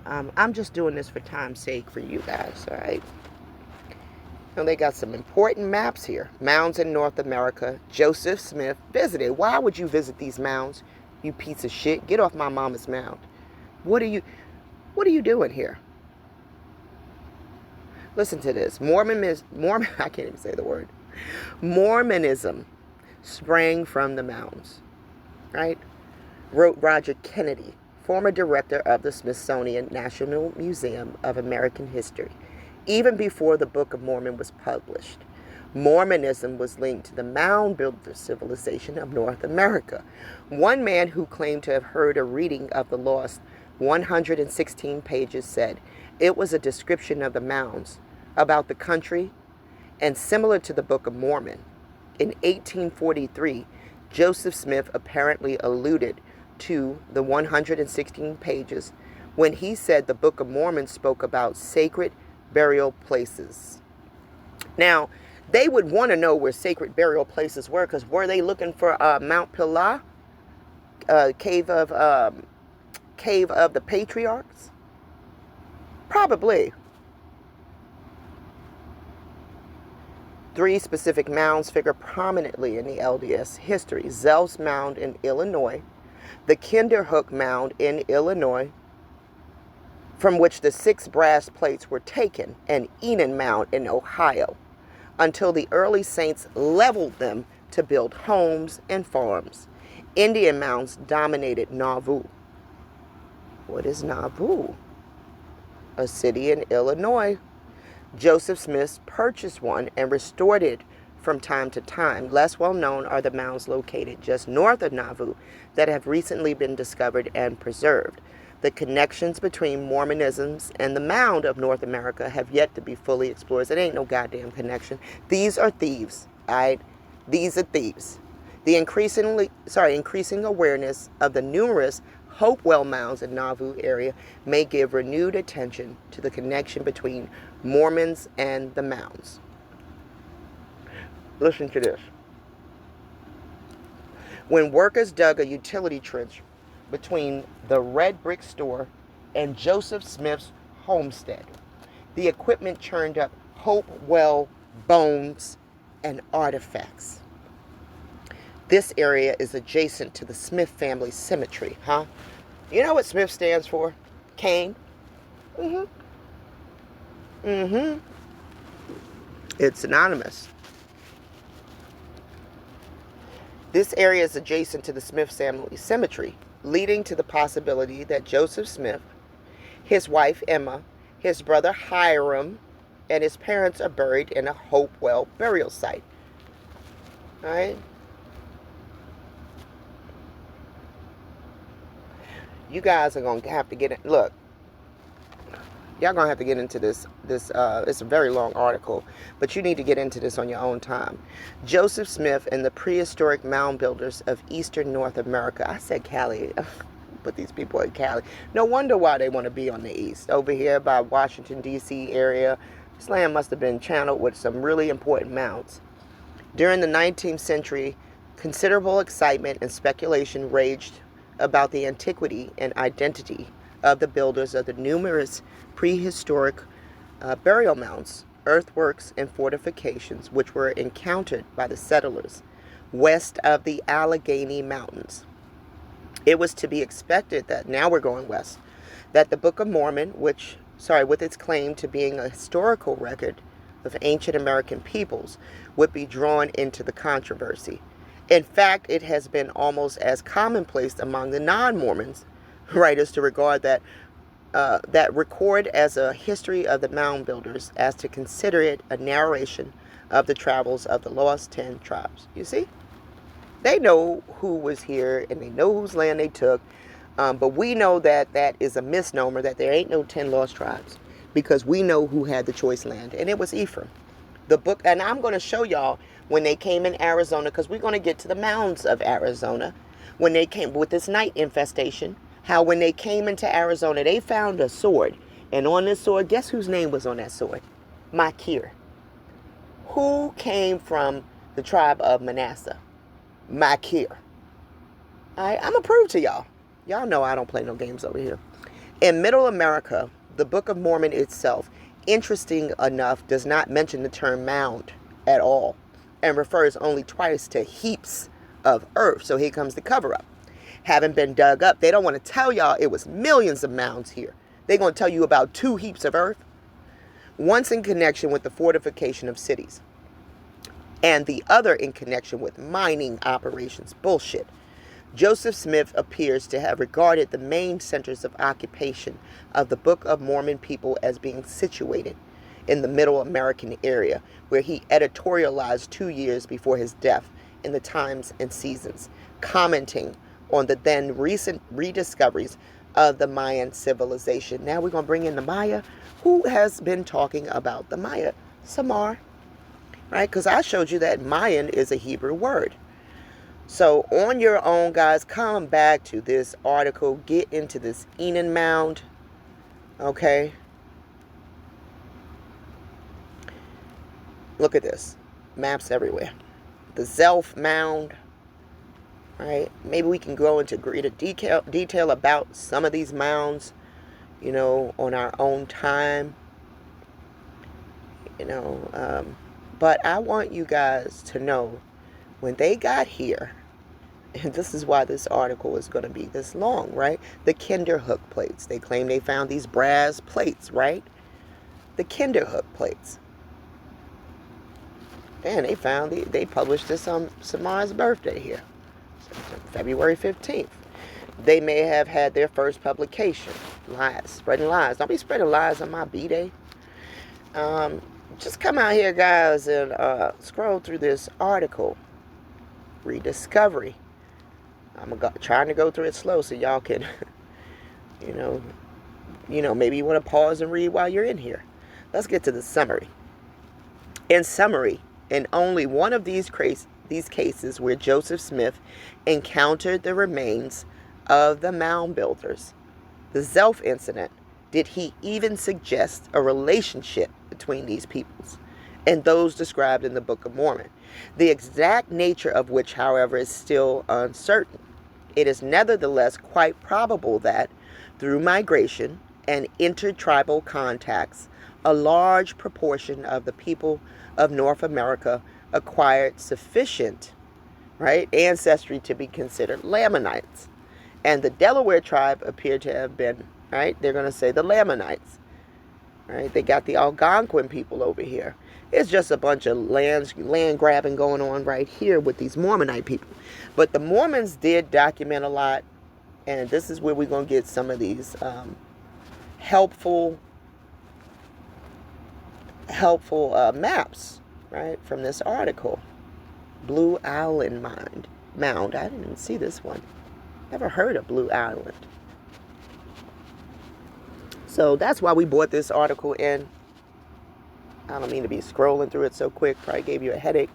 I'm just doing this for time's sake for you guys, all right? And they got some important maps here. Mounds in North America. Joseph Smith visited. Why would you visit these mounds, you piece of shit? Get off my mama's mound. What are you doing here? Listen to this. I can't even say the word. Mormonism sprang from the mounds, right? Wrote Roger Kennedy, former director of the Smithsonian National Museum of American History, even before the Book of Mormon was published. Mormonism was linked to the Moundbuilders civilization of North America. One man who claimed to have heard a reading of the lost 116 pages said it was a description of the mounds, about the country, and similar to the Book of Mormon. In 1843, Joseph Smith apparently alluded to the 116 pages when he said the Book of Mormon spoke about sacred burial places. Now, they would want to know where sacred burial places were, because were they looking for Mount Pilah, cave of the patriarchs? Probably. 3 specific mounds figure prominently in the LDS history: Zelf's Mound in Illinois, the Kinderhook Mound in Illinois, from which the 6 brass plates were taken, and Enon Mound in Ohio, until the early saints leveled them to build homes and farms. Indian mounds dominated Nauvoo. What is Nauvoo? A city in Illinois. Joseph Smith purchased one and restored it from time to time. Less well known are the mounds located just north of Nauvoo that have recently been discovered and preserved. The connections between Mormonisms and the Mound of North America have yet to be fully explored. It ain't no goddamn connection. These are thieves, all right? These are thieves. The increasing awareness of the numerous Hopewell mounds in Nauvoo area may give renewed attention to the connection between Mormons and the mounds. Listen to this. When workers dug a utility trench between the red brick store and Joseph Smith's homestead, the equipment churned up Hopewell bones and artifacts. This area is adjacent to the Smith family cemetery, huh? You know what Smith stands for? Cain. It's synonymous. This area is adjacent to the Smith family cemetery, leading to the possibility that Joseph Smith, his wife Emma, his brother Hiram, and his parents are buried in a Hopewell burial site. All right? You guys are going to have to get it. Look, y'all going to have to get into this. It's a very long article, but you need to get into this on your own time. Joseph Smith and the prehistoric mound builders of eastern North America. I said Cali. Put these people in Cali. No wonder why they want to be on the east. Over here by Washington, D.C. area, this land must have been channeled with some really important mounds. During the 19th century, considerable excitement and speculation raged about the antiquity and identity of the builders of the numerous prehistoric burial mounds, earthworks, and fortifications which were encountered by the settlers west of the Allegheny Mountains. It was to be expected that, now we're going west, that the Book of Mormon, with its claim to being a historical record of ancient American peoples, would be drawn into the controversy. In fact, it has been almost as commonplace among the non-Mormons writers to regard that record as a history of the mound builders as to consider it a narration of the travels of the lost 10 tribes. You see? They know who was here and they know whose land they took. But we know that that is a misnomer, that there ain't no 10 lost tribes, because we know who had the choice land, and it was Ephraim. The book, and I'm going to show y'all when they came in Arizona, because we're going to get to the mounds of Arizona, when they came with this night infestation, how when they came into Arizona, they found a sword. And on this sword, guess whose name was on that sword? Machir. Who came from the tribe of Manasseh? Machir. I'm going to prove to y'all. Y'all know I don't play no games over here. In Middle America, the Book of Mormon itself, interesting enough, does not mention the term mound at all, and refers only twice to heaps of earth. So here comes the cover-up. Haven't been dug up. They don't want to tell y'all it was millions of mounds here. They're going to tell you about 2 heaps of earth. Once in connection with the fortification of cities, and the other in connection with mining operations. Bullshit. Joseph Smith appears to have regarded the main centers of occupation of the Book of Mormon people as being situated in the Middle American area, where he editorialized 2 years before his death in the Times and Seasons, commenting on the then recent rediscoveries of the Mayan civilization. Now we're going to bring in the Maya. Who has been talking about the Maya? Samar, right? Because I showed you that Mayan is a Hebrew word. So on your own, guys, come back to this article. Get into this Earthen Mound. Okay. Look at this. Maps everywhere. The Zelf Mound. Right. Maybe we can go into greater detail about some of these mounds, you know, on our own time. You know, but I want you guys to know when they got here, and this is why this article is going to be this long, right? The Kinderhook plates. They claim they found these brass plates, right? The Kinderhook plates. And they published this on Samar's birthday here, February 15th. They may have had their first publication. Lies, spreading lies. Don't be spreading lies on my B-Day. Just come out here, guys, and scroll through this article. Rediscovery. I'm trying to go through it slow so y'all can, you know, maybe you want to pause and read while you're in here. Let's get to the summary. In summary, in only one of these cases where Joseph Smith encountered the remains of the mound builders, the Zelf incident, did he even suggest a relationship between these peoples and those described in the Book of Mormon, the exact nature of which, however, is still uncertain. It is nevertheless quite probable that, through migration and intertribal contacts, a large proportion of the people of North America acquired sufficient, right, ancestry to be considered Lamanites. And the Delaware tribe appeared to have been, right, they're going to say the Lamanites. Right? They got the Algonquin people over here. It's just a bunch of land grabbing going on right here with these Mormonite people. But the Mormons did document a lot, and this is where we're going to get some of these helpful maps, right, from this article. Blue Island Mound. I didn't even see this one. Never heard of Blue Island. So that's why we brought this article in. I don't mean to be scrolling through it so quick. Probably gave you a headache.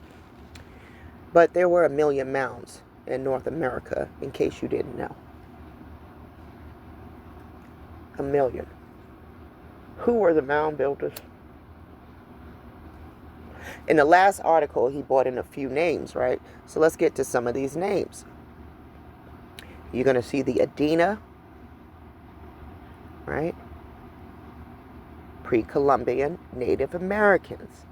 But there were 1 million mounds in North America, in case you didn't know. 1 million. Who were the mound builders? In the last article, he brought in a few names, right? So let's get to some of these names. You're going to see the Adena, right? Pre-Columbian Native Americans.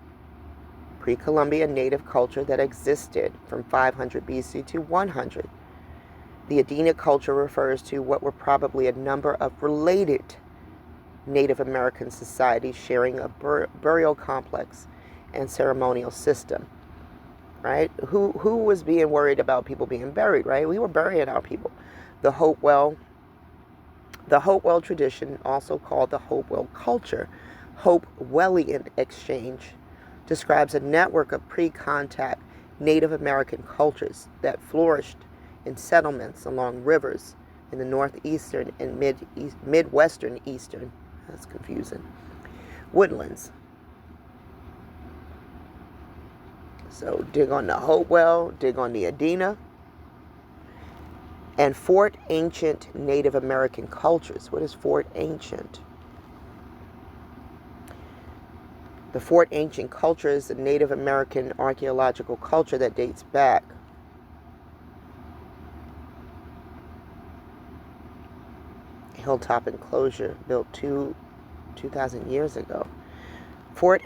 Pre-Columbian native culture that existed from 500 BC to 100. The Adena culture refers to what were probably a number of related Native American societies sharing a burial complex and ceremonial system, right? Who was being worried about people being buried, right? We were burying our people. The Hopewell tradition, also called the Hopewell culture, Hopewellian exchange, describes a network of pre-contact Native American cultures that flourished in settlements along rivers in the northeastern and midwestern eastern, that's confusing, woodlands. So dig on the Hopewell, dig on the Adena, and Fort Ancient Native American cultures. What is Fort Ancient? The Fort Ancient culture is a Native American archaeological culture that dates back hilltop enclosure built 2,000 years ago. Fort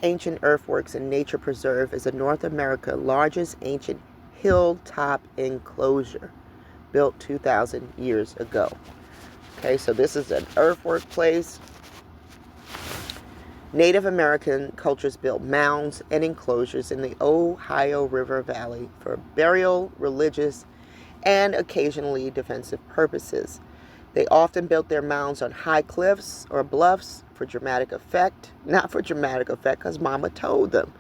Ancient Earthworks and Nature Preserve is a North America largest ancient hilltop enclosure built 2,000 years ago. Okay, so this is an earthwork place. Native American cultures built mounds and enclosures in the Ohio River Valley for burial, religious, and occasionally defensive purposes. They often built their mounds on high cliffs or bluffs for dramatic effect, not for dramatic effect because Mama told them,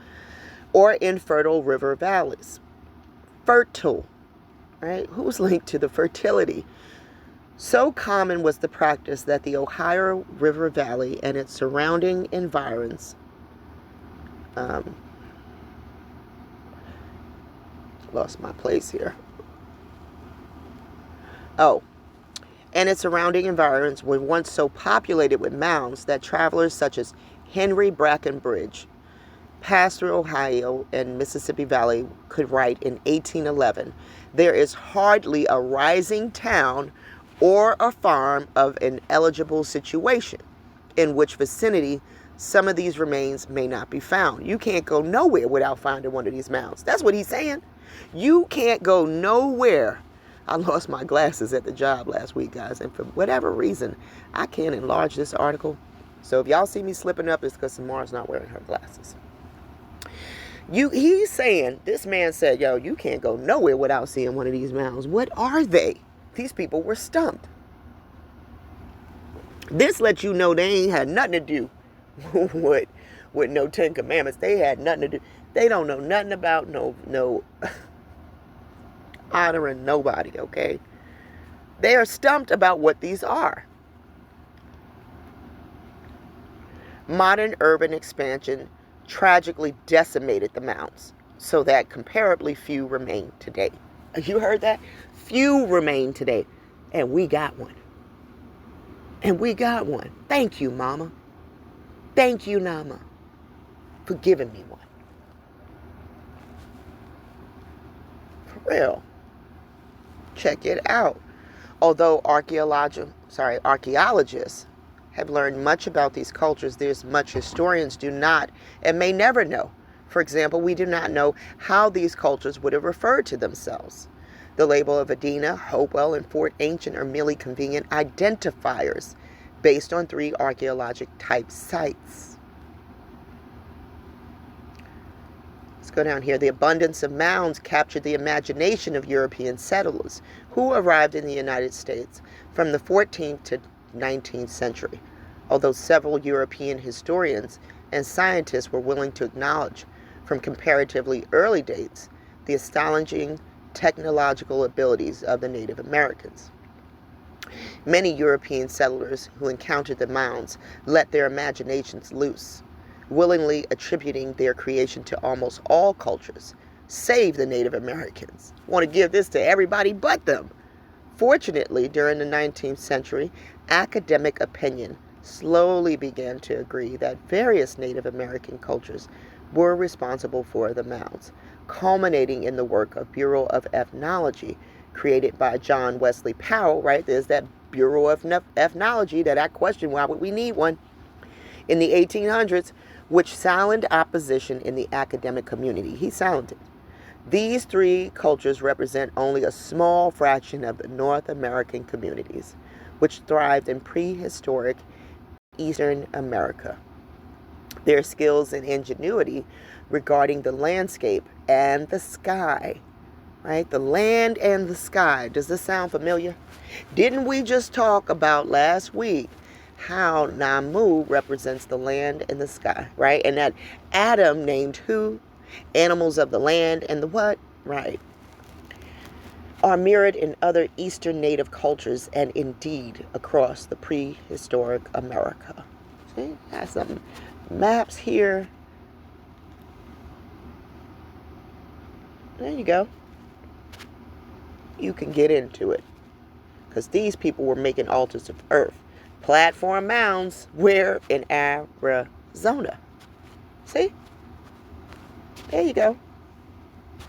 or in fertile river valleys. Fertile, right? Who's linked to the fertility? So common was the practice that the Ohio River Valley and its surrounding environs lost my place here. And its surrounding environs were once so populated with mounds that travelers such as Henry Brackenbridge passed through Ohio and Mississippi Valley could write in 1811, "There is hardly a rising town or a farm of an eligible situation, in which vicinity some of these remains may not be found." You can't go nowhere without finding one of these mounds. That's what he's saying. You can't go nowhere. I lost my glasses at the job last week, guys, and for whatever reason, I can't enlarge this article. So if y'all see me slipping up, it's because Samara's not wearing her glasses. He's saying, this man said, yo, you can't go nowhere without seeing one of these mounds. What are they? These people were stumped. This lets you know they ain't had nothing to do with no Ten Commandments. They had nothing to do. They don't know nothing about no honoring nobody, okay? They are stumped about what these are. Modern urban expansion tragically decimated the mounds, so that comparably few remain today. You heard that? Few remain today. And we got one. And we got one. Thank you, Mama. Thank you, Nama, for giving me one. For real. Check it out. Although archaeologists have learned much about these cultures, there's much historians do not and may never know. For example, we do not know how these cultures would have referred to themselves. The label of Adena, Hopewell, and Fort Ancient are merely convenient identifiers based on 3 archaeologic type sites. Let's go down here. The abundance of mounds captured the imagination of European settlers who arrived in the United States from the 14th to 19th century, although several European historians and scientists were willing to acknowledge from comparatively early dates the astonishing technological abilities of the Native Americans. Many European settlers who encountered the mounds let their imaginations loose, willingly attributing their creation to almost all cultures, save the Native Americans. I want to give this to everybody but them. Fortunately, during the 19th century, academic opinion slowly began to agree that various Native American cultures were responsible for the mounds, culminating in the work of Bureau of Ethnology, created by John Wesley Powell, right? There's that Bureau of Ethnology that I question, why would we need one? In the 1800s, which silenced opposition in the academic community. He silenced it. These 3 cultures represent only a small fraction of the North American communities, which thrived in prehistoric Eastern America. Their skills and ingenuity regarding the landscape and the sky, right? The land and the sky. Does this sound familiar? Didn't we just talk about last week how Namu represents the land and the sky, right? And that Adam named who? Animals of the land and the what? Right. Are mirrored in other Eastern Native cultures and indeed across the prehistoric America. See, got some maps here. There you go. You can get into it. Because these people were making altars of earth. Platform mounds, where? In Arizona. See? There you go.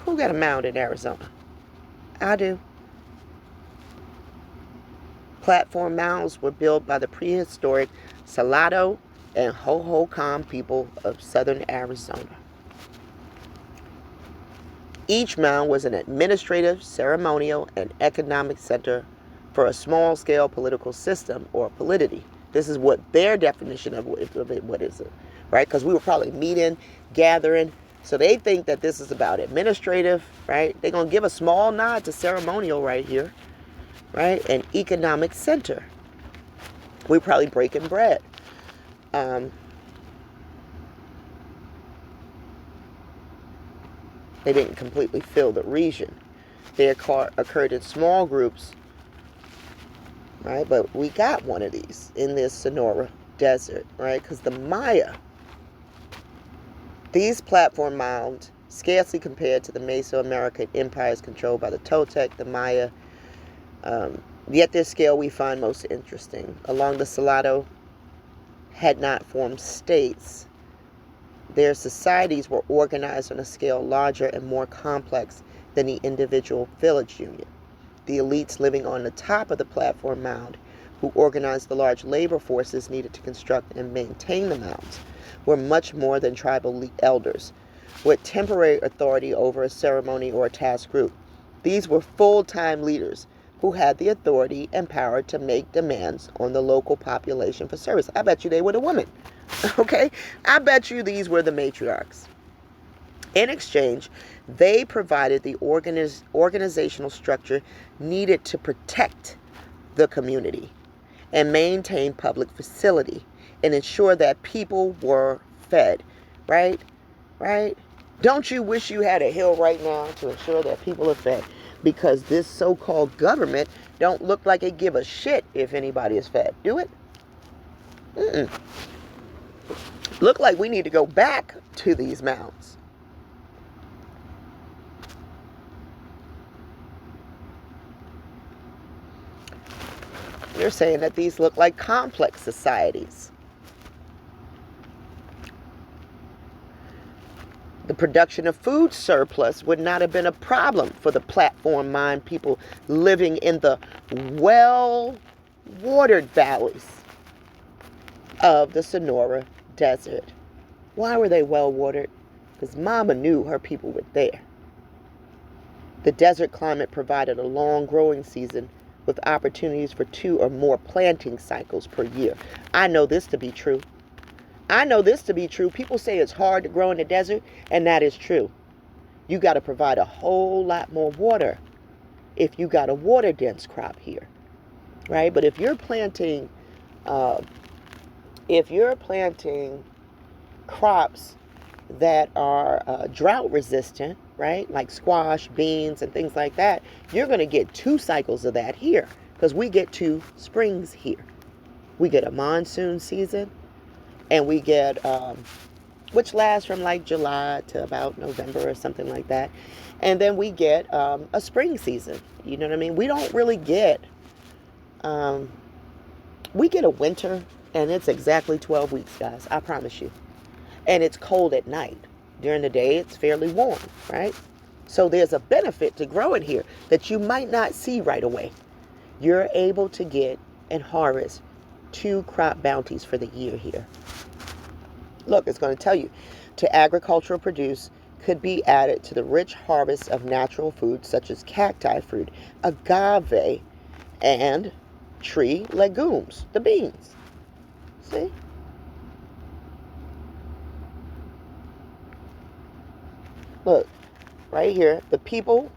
Who got a mound in Arizona? I do. Platform mounds were built by the prehistoric Salado and Hohokam people of southern Arizona. Each mound was an administrative, ceremonial, and economic center for a small-scale political system or polity. This is what their definition of what is it, right? Because we were probably meeting, gathering, So they think that this is about administrative, right? They're going to give a small nod to ceremonial right here, right? An economic center. We're probably breaking bread. They didn't completely fill the region. They occurred in small groups, right? But we got one of these in this Sonora desert, right? Because the Maya, these platform mounds, scarcely compared to the Mesoamerican empires controlled by the Toltec, the Maya, yet their scale we find most interesting. Along the Salado had not formed states. Their societies were organized on a scale larger and more complex than the individual village union. The elites living on the top of the platform mound, who organized the large labor forces needed to construct and maintain the mounds, were much more than tribal elders, with temporary authority over a ceremony or a task group. These were full-time leaders who had the authority and power to make demands on the local population for service. I bet you they were the women. Okay? I bet you these were the matriarchs. In exchange, they provided the organizational structure needed to protect the community and maintain public facility and ensure that people were fed. Right? Right? Don't you wish you had a hill right now to ensure that people are fed? Because this so-called government don't look like it give a shit if anybody is fed. Do it? Mm-mm. Look like we need to go back to these mounds. They're saying that these look like complex societies. The production of food surplus would not have been a problem for the platform mine people living in the well-watered valleys of the Sonora Desert. Why were they well-watered? Because Mama knew her people were there. The desert climate provided a long growing season with opportunities for 2 or more planting cycles per year. I know this to be true. People say it's hard to grow in the desert, and that is true. You got to provide a whole lot more water if you got a water-dense crop here, right? But if you're planting crops that are drought resistant, right? Like squash, beans, and things like that, you're going to get 2 cycles of that here because we get 2 springs here. We get a monsoon season, and we get, which lasts from like July to about November or something like that. And then we get a spring season. You know what I mean? We don't really get, we get a winter, and it's exactly 12 weeks, guys. I promise you. And it's cold at night. During the day, it's fairly warm, right? So there's a benefit to growing here that you might not see right away. You're able to get and harvest 2 crop bounties for the year here. Look, it's going to tell you, to agricultural produce could be added to the rich harvest of natural foods such as cacti fruit, agave, and tree legumes, the beans. See? Look, right here, the people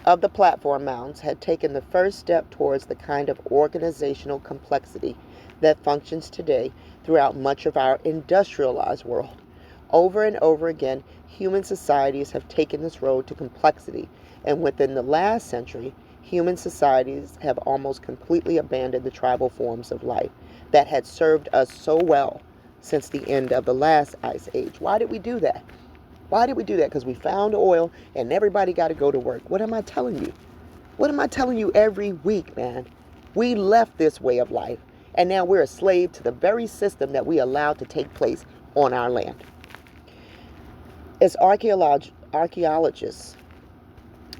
of the platform mounds had taken the first step towards the kind of organizational complexity that functions today throughout much of our industrialized world. Over and over again, human societies have taken this road to complexity, and within the last century, human societies have almost completely abandoned the tribal forms of life that had served us so well since the end of the last ice age. Why did we do that? Why did we do that? Because we found oil and everybody got to go to work. What am I telling you? What am I telling you every week, man? We left this way of life, and now we're a slave to the very system that we allowed to take place on our land. As archaeologists,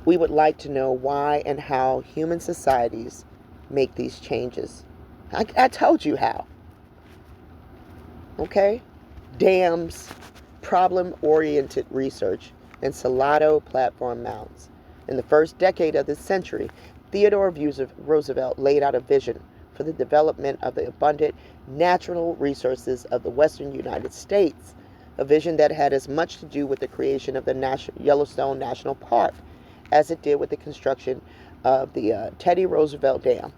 we would like to know why and how human societies make these changes. I told you how. Okay? Dams, problem-oriented research, and Salado platform mounds. In the first decade of this century, Theodore Roosevelt laid out a vision for the development of the abundant natural resources of the western United States. a vision that had as much to do with the creation of the Yellowstone National Park as it did with the construction of the Teddy Roosevelt Dam,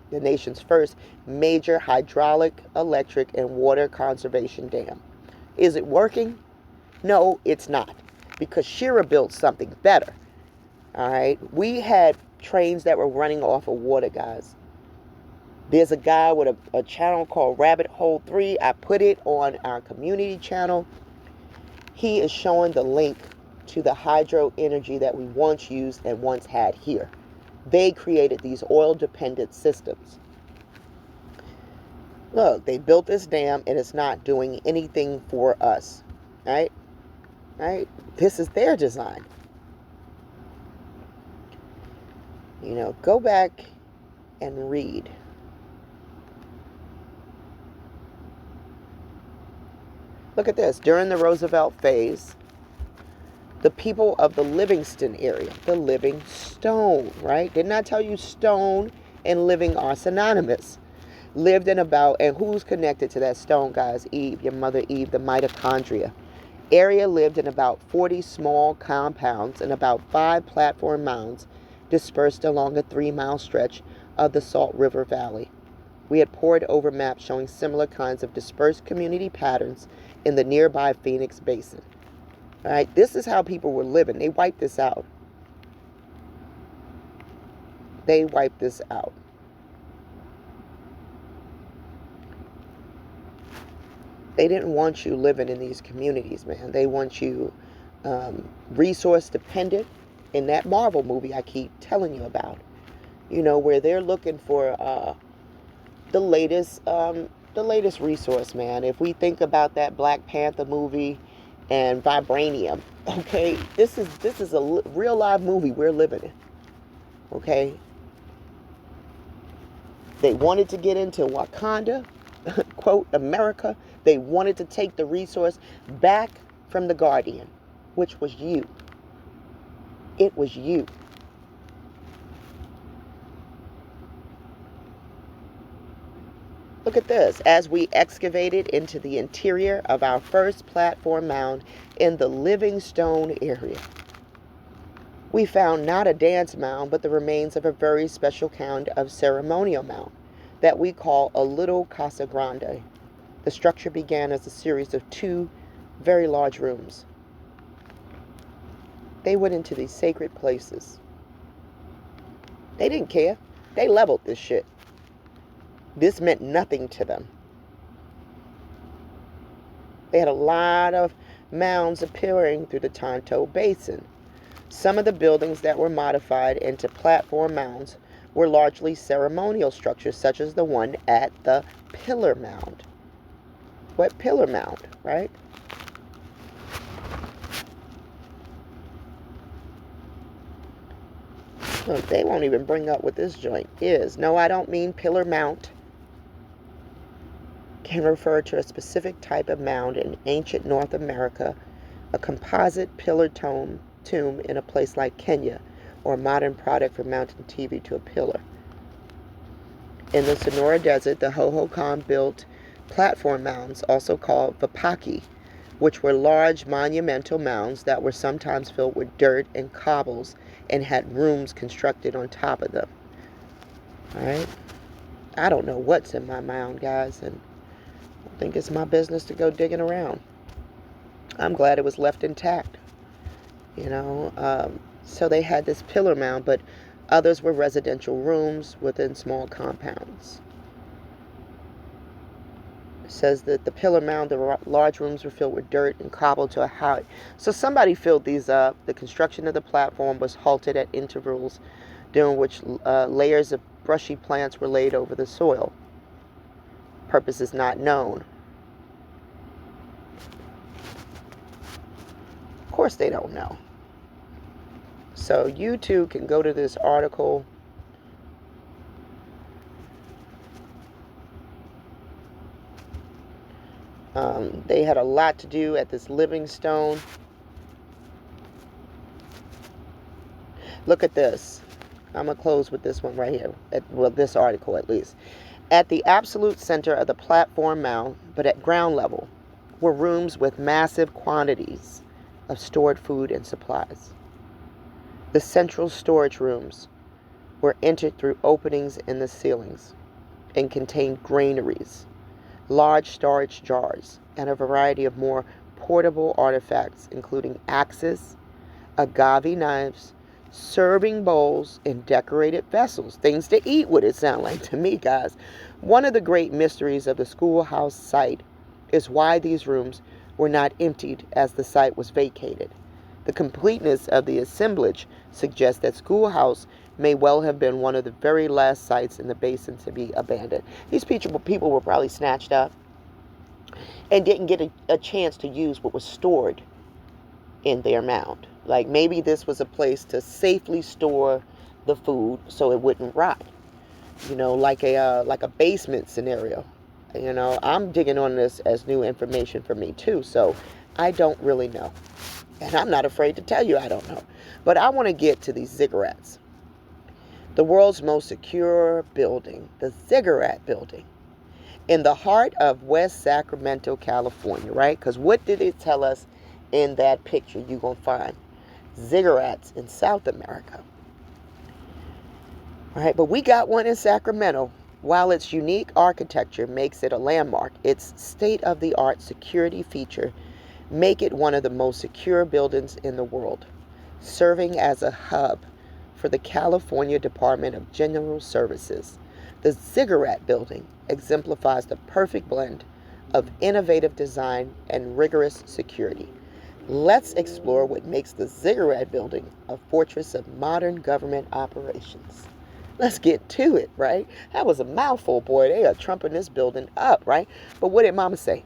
the nation's first major hydraulic, electric, and water conservation dam. Is it working? No, it's not, because Shearer built something better. All right, we had trains that were running off of water, guys. There's a guy with a channel called Rabbit Hole 3. I put it on our community channel. He is showing the link to the hydro energy that we once used and once had here. They created these oil-dependent systems. Look, they built this dam and it's not doing anything for us. Right? Right? This is their design. You know, go back and read. Look at this. During the Roosevelt phase, the people of the Livingston area, the Livingstone, right? Didn't I tell you stone and living are synonymous? Lived in about, and who's connected to that stone, guys? Eve, your mother Eve, the mitochondria. Area lived in about 40 small compounds and about 5 platform mounds dispersed along a 3-mile stretch of the Salt River Valley. We had pored over maps showing similar kinds of dispersed community patterns in the nearby Phoenix Basin. All right, this is how people were living. They wiped this out. They wiped this out. They didn't want you living in these communities, man. They want you resource dependent. In that Marvel movie I keep telling you about, you know, where they're looking for the latest resource, man. If we think about that Black Panther movie and vibranium, okay, this is a real live movie we're living in. Okay, they wanted to get into Wakanda, quote, America. They wanted to take the resource back from the Guardian, which was you. It was you. Look at this. As we excavated into the interior of our first platform mound in the Livingstone area, we found not a dance mound, but the remains of a very special kind of ceremonial mound that we call a little Casa Grande. The structure began as a series of 2 very large rooms. They went into these sacred places. They didn't care. They leveled this shit. This meant nothing to them. They had a lot of mounds appearing through the Tonto Basin. Some of the buildings that were modified into platform mounds were largely ceremonial structures, such as the one at the Pillar Mound. What Pillar Mound, right? Look, they won't even bring up what this joint is. No, I don't mean Pillar Mount. Can refer to a specific type of mound in ancient North America, a composite pillar tomb in a place like Kenya, or a modern product from mounting TV to a pillar. In the Sonora Desert, the Hohokam built platform mounds, also called vapaki, which were large monumental mounds that were sometimes filled with dirt and cobbles and had rooms constructed on top of them. All right? I don't know what's in my mound, guys, and I think it's my business to go digging around. I'm glad it was left intact. You know, so they had this pillar mound, but others were residential rooms within small compounds. It says that the pillar mound, the large rooms were filled with dirt and cobbled to a height. So somebody filled these up. The construction of the platform was halted at intervals, during which layers of brushy plants were laid over the soil. Purpose is not known. Of course they don't know. So you too can go to this article. They had a lot to do at this Livingstone. Look at this. I'm going to close with this one right here. Well, this article at least. At the absolute center of the platform mound, but at ground level, were rooms with massive quantities of stored food and supplies. The central storage rooms were entered through openings in the ceilings and contained granaries, large storage jars, and a variety of more portable artifacts, including axes, agave knives, serving bowls, and decorated vessels. Things to eat, would it sound like to me, guys. One of the great mysteries of the schoolhouse site is why these rooms were not emptied as the site was vacated. The completeness of the assemblage suggests that schoolhouse may well have been one of the very last sites in the basin to be abandoned. These people were probably snatched up and didn't get a chance to use what was stored in their mound. Like maybe this was a place to safely store the food so it wouldn't rot. Like a basement scenario. I'm digging on this as new information for me too, so I don't really know. And I'm not afraid to tell you I don't know. But I want to get to these ziggurats. The world's most secure building, the Ziggurat Building, in the heart of West Sacramento, California, right? Because what did it tell us in that picture? You're going to find ziggurats in South America. Right? But we got one in Sacramento. While its unique architecture makes it a landmark, its state-of-the-art security feature make it one of the most secure buildings in the world, serving as a hub for the California Department of General Services. The Ziggurat Building exemplifies the perfect blend of innovative design and rigorous security. Let's explore what makes the Ziggurat Building a fortress of modern government operations. Let's get to it, right? That was a mouthful, boy. They are trumping this building up, right? But what did Mama say?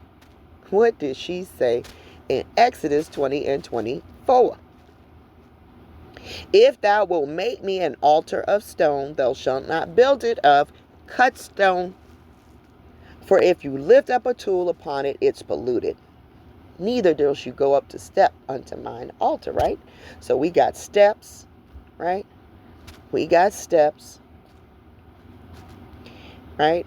What did she say in Exodus 20 and 24? If thou wilt make me an altar of stone, thou shalt not build it of cut stone. For if you lift up a tool upon it, it's polluted. Neither dost you go up to step unto mine altar, right? So we got steps, right? We got steps, right?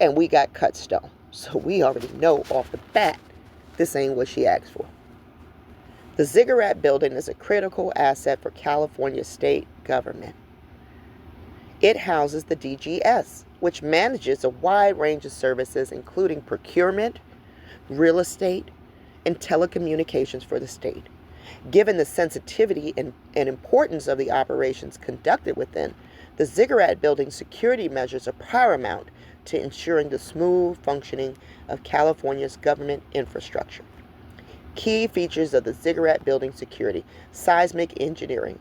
And we got cut stone. So we already know off the bat, this ain't what she asked for. The Ziggurat Building is a critical asset for California state government. It houses the DGS, which manages a wide range of services, including procurement, real estate, and telecommunications for the state. Given the sensitivity and importance of the operations conducted within, the Ziggurat Building security measures are paramount to ensuring the smooth functioning of California's government infrastructure. Key features of the Ziggurat Building security: seismic engineering,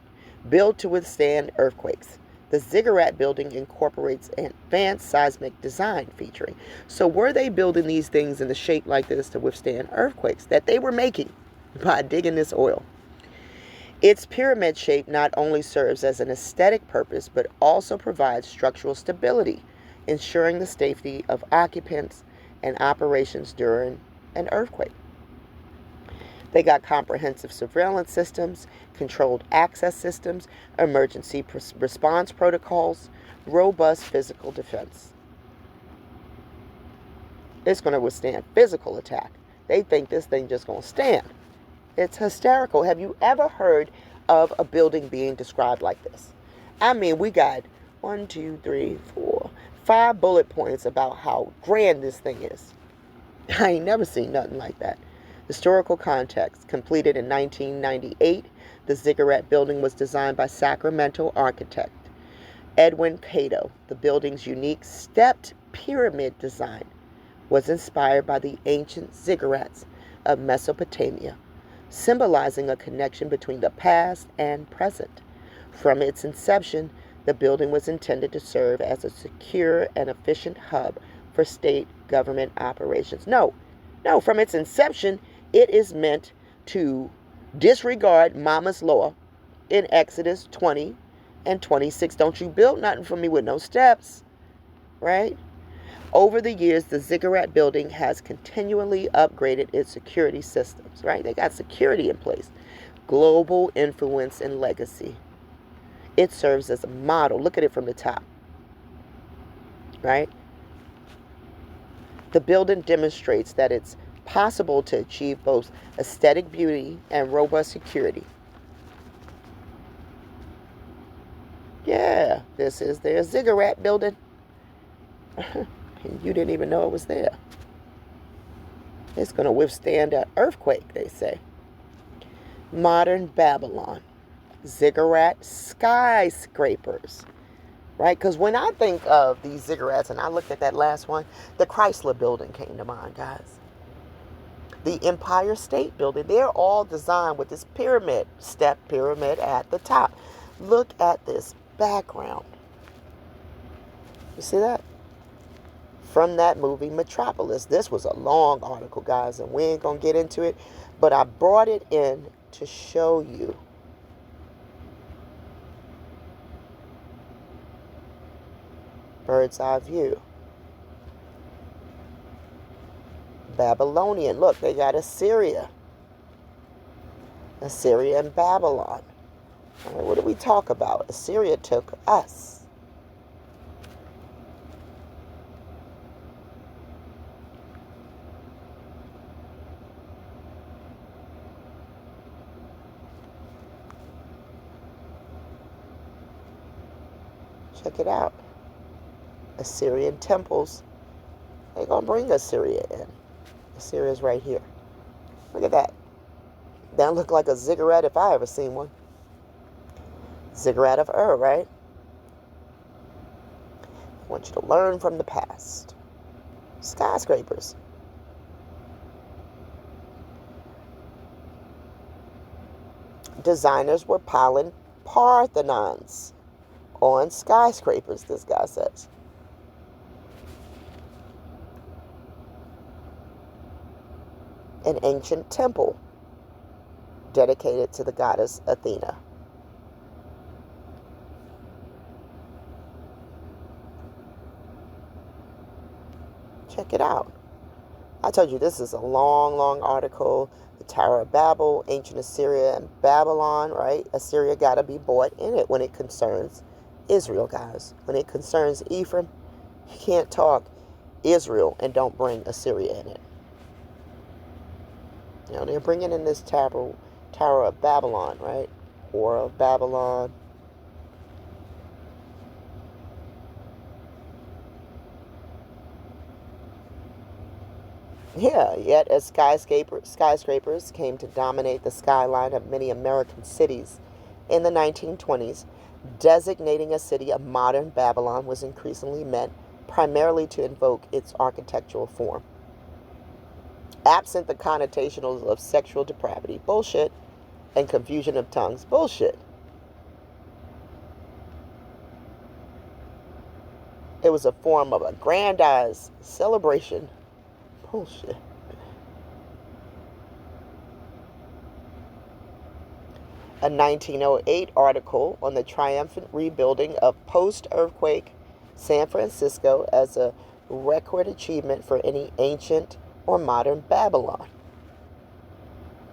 built to withstand earthquakes. The Ziggurat Building incorporates advanced seismic design featuring. So were they building these things in the shape like this to withstand earthquakes that they were making by digging this oil? Its pyramid shape not only serves as an aesthetic purpose, but also provides structural stability, ensuring the safety of occupants and operations during an earthquake. They got comprehensive surveillance systems, controlled access systems, emergency response protocols, robust physical defense. It's going to withstand physical attack. They think this thing just going to stand. It's hysterical. Have you ever heard of a building being described like this? I mean, we got 1, 2, 3, 4, 5 bullet points about how grand this thing is. I ain't never seen nothing like that. Historical context. Completed in 1998, the Ziggurat Building was designed by Sacramento architect Edwin Pato. The building's unique stepped pyramid design was inspired by the ancient ziggurats of Mesopotamia, symbolizing a connection between the past and present. From its inception, the building was intended to serve as a secure and efficient hub for state government operations. No, from its inception, it is meant to disregard Mama's law in Exodus 20 and 26. Don't you build nothing for me with no steps, right? Over the years, the Ziggurat Building has continually upgraded its security systems, right? They got security in place. Global influence and legacy. It serves as a model. Look at it from the top, right? The building demonstrates that its possible to achieve both aesthetic beauty and robust security. Yeah, this is their ziggurat building. And you didn't even know it was there. It's going to withstand an earthquake, they say. Modern Babylon. Ziggurat skyscrapers. Right? Because when I think of these ziggurats, and I looked at that last one, the Chrysler Building came to mind, guys. The Empire State Building, they're all designed with this pyramid, step pyramid at the top. Look at this background. You see that? From that movie, Metropolis. This was a long article, guys, and we ain't going to get into it, but I brought it in to show you. Bird's eye view. Babylonian. Look, they got Assyria. Assyria and Babylon. All right, what do we talk about? Assyria took us. Check it out. Assyrian temples. They're going to bring Assyria in. Assyria's right here. Look at that. That looked like a ziggurat if I ever seen one. Ziggurat of Ur, right? I want you to learn from the past. Skyscrapers. Designers were piling Parthenons on skyscrapers, this guy says. An ancient temple dedicated to the goddess Athena. Check it out. I told you this is a long, long article. The Tower of Babel, ancient Assyria and Babylon, right? Assyria got to be brought in it when it concerns Israel, guys. When it concerns Ephraim, you can't talk Israel and don't bring Assyria in it. You know, they're bringing in this Tower of Babylon, right? Or of Babylon. Yeah, yet as skyscrapers came to dominate the skyline of many American cities in the 1920s, designating a city a modern Babylon was increasingly meant primarily to invoke its architectural form. Absent the connotations of sexual depravity, bullshit, and confusion of tongues, bullshit. It was a form of a grandiose celebration. Bullshit. A 1908 article on the triumphant rebuilding of post-earthquake San Francisco as a record achievement for any ancient or modern Babylon.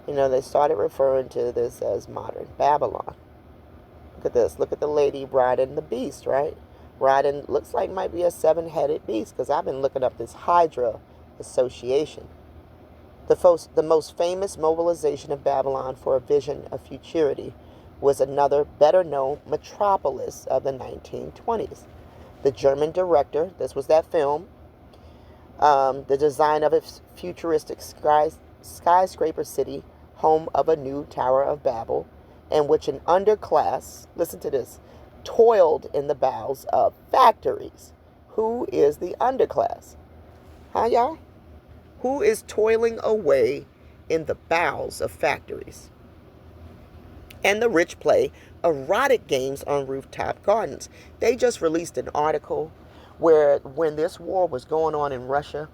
You know, they started referring to this as modern Babylon. Look at this. Look at the lady riding the beast, right? Riding, looks like might be a 7-headed beast, because I've been looking up this Hydra association. The most famous mobilization of Babylon for a vision of futurity was another better-known metropolis of the 1920s. The German director, this was that film, the design of its futuristic skyscraper city, home of a new Tower of Babel, in which an underclass, listen to this, toiled in the bowels of factories. Who is the underclass? Huh, y'all? Who is toiling away in the bowels of factories? And the rich play erotic games on rooftop gardens. They just released an article where when this war was going on in Russia,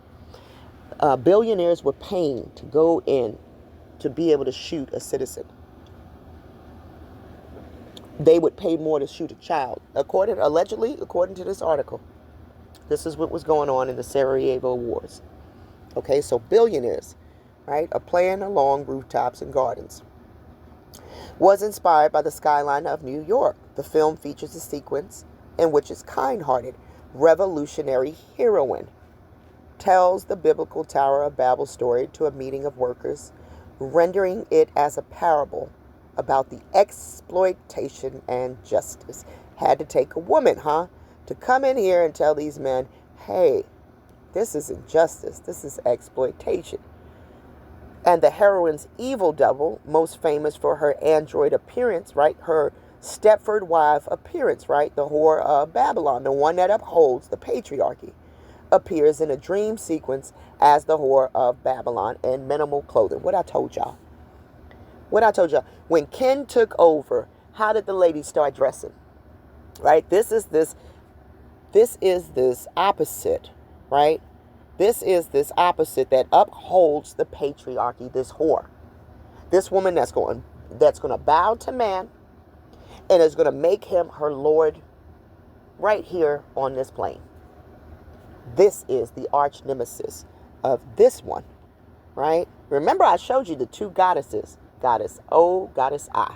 billionaires were paying to go in to be able to shoot a citizen. They would pay more to shoot a child. Allegedly, according to this article, this is what was going on in the Sarajevo wars. Okay, so billionaires, right, are playing along rooftops and gardens. Was inspired by the skyline of New York. The film features a sequence in which its kind-hearted revolutionary heroine, tells the biblical Tower of Babel story to a meeting of workers, rendering it as a parable about the exploitation and justice. Had to take a woman, to come in here and tell these men, hey, this is injustice. This is exploitation. And the heroine's evil double, most famous for her android appearance, right? Her Stepford wife appearance, right? The whore of Babylon, the one that upholds the patriarchy, appears in a dream sequence as the whore of Babylon in minimal clothing. What I told y'all. When Ken took over, how did the ladies start dressing? Right? This is this opposite, right? This is this opposite that upholds the patriarchy, this whore. This woman that's going to bow to man and is going to make him her Lord right here on this plane. This is the arch nemesis of this one, right? Remember I showed you the two goddesses, Goddess O, Goddess I,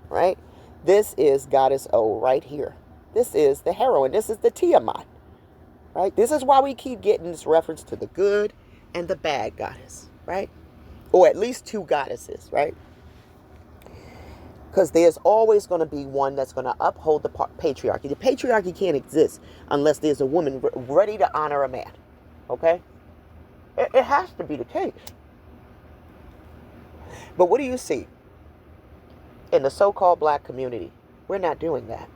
right? This is Goddess O right here. This is the heroine. This is the Tiamat, right? This is why we keep getting this reference to the good and the bad goddess, right? Or at least two goddesses, right? Because there's always going to be one that's going to uphold the patriarchy. The patriarchy can't exist unless there's a woman ready to honor a man. Okay? It has to be the case. But what do you see? In the so-called black community, we're not doing that.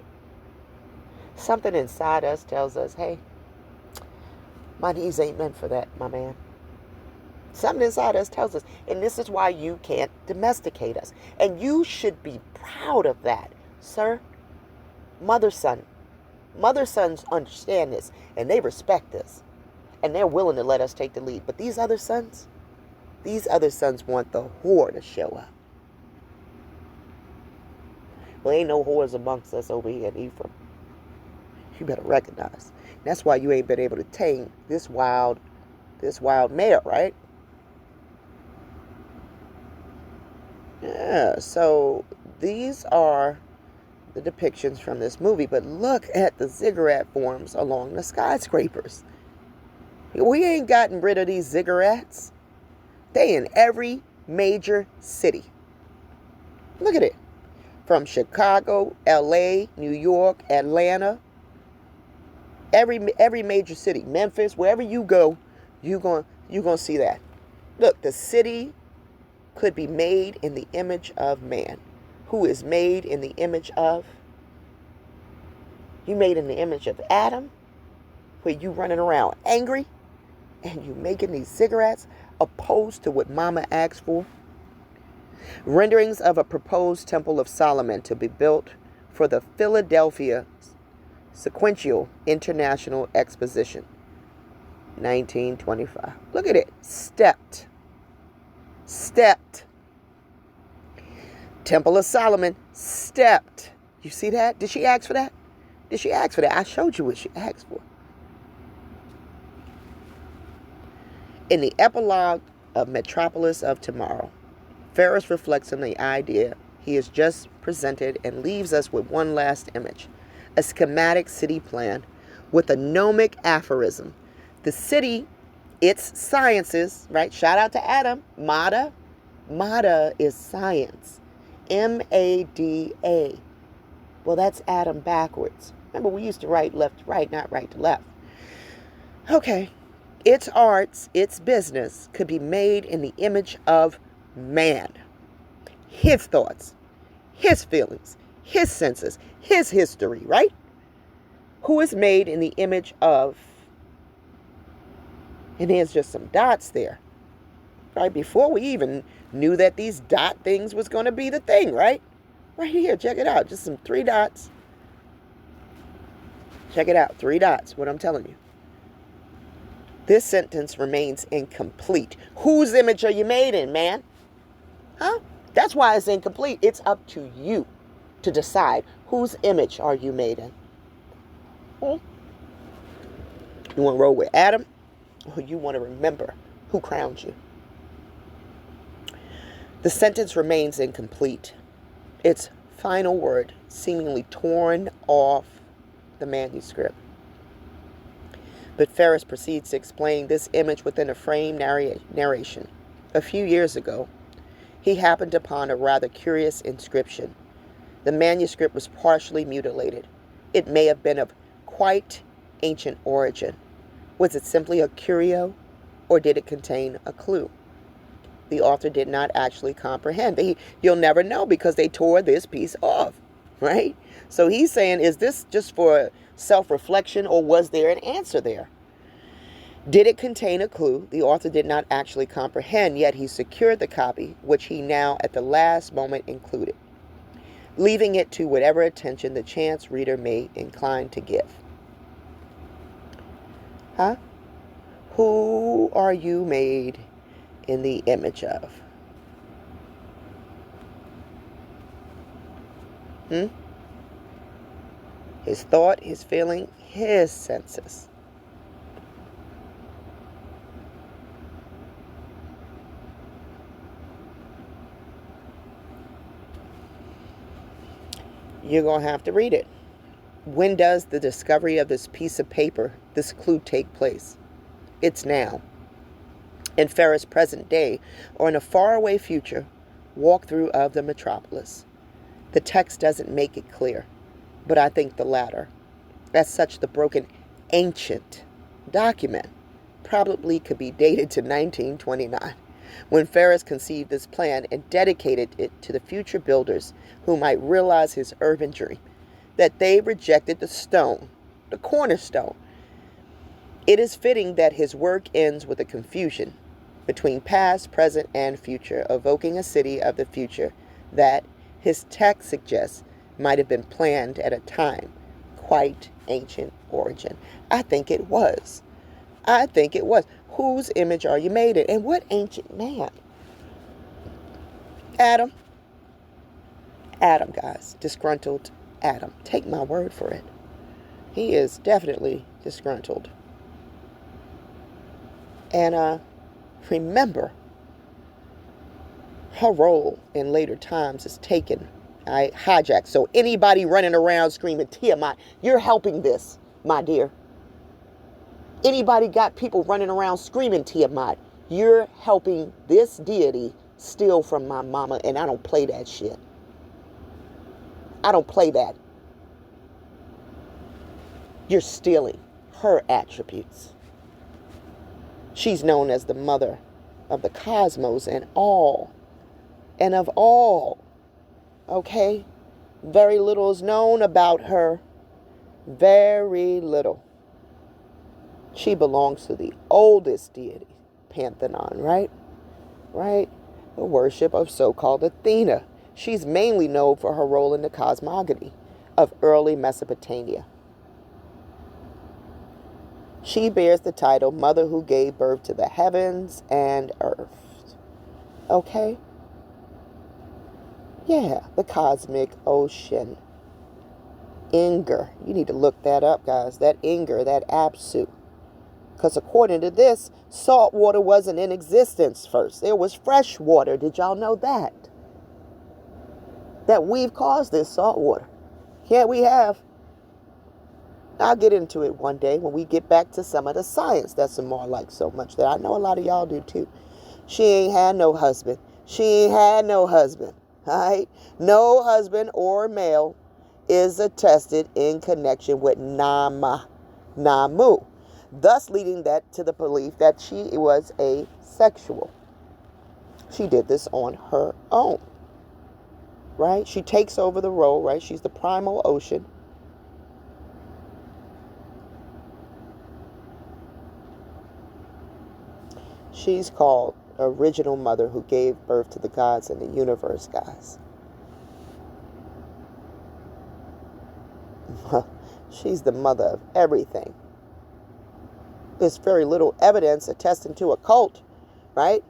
Something inside us tells us, hey, my knees ain't meant for that, my man. Something inside us tells us, and this is why you can't domesticate us. And you should be proud of that, sir. Mother sons understand this, and they respect this. And they're willing to let us take the lead. But these other sons want the whore to show up. Well, ain't no whores amongst us over here in Ephraim. You better recognize. That's why you ain't been able to tame this wild mare, right? Yeah, so these are the depictions from this movie, but look at the ziggurat forms along the skyscrapers. We ain't gotten rid of these ziggurats. They in every major city. Look at it. From Chicago, LA, New York, Atlanta, every major city, Memphis, wherever you go, you're going to see that. Look, the city could be made in the image of man. Who is made in the image of? You made in the image of Adam, where you running around angry, and you making these ziggurats opposed to what Mama asked for. Renderings of a proposed Temple of Solomon to be built for the Philadelphia Sequential International Exposition, 1925. Look at it. Stepped. Temple of Solomon, stepped. You see that? Did she ask for that? I showed you what she asked for. In the epilogue of Metropolis of Tomorrow, Ferris reflects on the idea he has just presented and leaves us with one last image. A schematic city plan with a gnomic aphorism. The city, its sciences, right? Shout out to Adam. Mada is science. M-A-D-A. Well, that's Adam backwards. Remember, we used to write left to right, not right to left. Okay. Its arts, its business could be made in the image of man. His thoughts, his feelings, his senses, his history, right? Who is made in the image of, and there's just some dots there, right? Before we even knew that these dot things was going to be the thing, right? Right here, check it out. Just some 3 dots. Check it out, 3 dots, what I'm telling you. This sentence remains incomplete. Whose image are you made in, man? Huh? That's why it's incomplete. It's up to you to decide whose image are you made in. You want to roll with Adam, or you want to remember who crowned you? The sentence remains incomplete. Its final word seemingly torn off the manuscript. But Ferris proceeds to explain this image within a framed narration. A few years ago, he happened upon a rather curious inscription. The manuscript was partially mutilated. It may have been of quite ancient origin. Was it simply a curio, or did it contain a clue? The author did not actually comprehend. You'll never know because they tore this piece off, right? So he's saying, is this just for self-reflection, or was there an answer there? Did it contain a clue? The author did not actually comprehend, yet he secured the copy, which he now at the last moment included, leaving it to whatever attention the chance reader may incline to give. Huh? Who are you made in the image of? His thought, his feeling, his senses. You're going to have to read it. When does the discovery of this piece of paper, this clue, take place? It's now. In Ferris' present day, or in a faraway future, walkthrough of the metropolis. The text doesn't make it clear, but I think the latter. As such, the broken ancient document probably could be dated to 1929, when Ferris conceived this plan and dedicated it to the future builders who might realize his urban dream, that they rejected the stone, the cornerstone. It is fitting that his work ends with a confusion between past, present, and future, evoking a city of the future that his text suggests might have been planned at a time quite ancient origin. I think it was. Whose image are you made in? And what ancient man? Adam. Adam, guys. Disgruntled Adam. Take my word for it. He is definitely disgruntled. And remember, her role in later times is taken, hijacked. So anybody running around screaming, Tiamat, you're helping this, my dear. Anybody got people running around screaming, Tiamat, you're helping this deity steal from my mama, and I don't play that shit. I don't play that. You're stealing her attributes. She's known as the mother of the cosmos and of all. Okay? Very little is known about her. Very little. She belongs to the oldest deity, pantheon, right? Right? The worship of so-called Athena. She's mainly known for her role in the cosmogony of early Mesopotamia. She bears the title Mother who gave birth to the heavens and earth. Okay? Yeah, the cosmic ocean. Inger. You need to look that up, guys. That Inger, that Apsu. Because according to this, salt water wasn't in existence first. There was fresh water. Did y'all know that? That we've caused this salt water. Yeah, we have. I'll get into it one day when we get back to some of the science that's more like so much that I know a lot of y'all do too. She ain't had no husband. All right? No husband or male is attested in connection with Namu, thus leading that to the belief that she was asexual. She did this on her own, right? She takes over the role, right? She's the primal ocean. She's called original mother who gave birth to the gods in the universe, guys. She's the mother of everything. There's very little evidence attesting to a cult, right?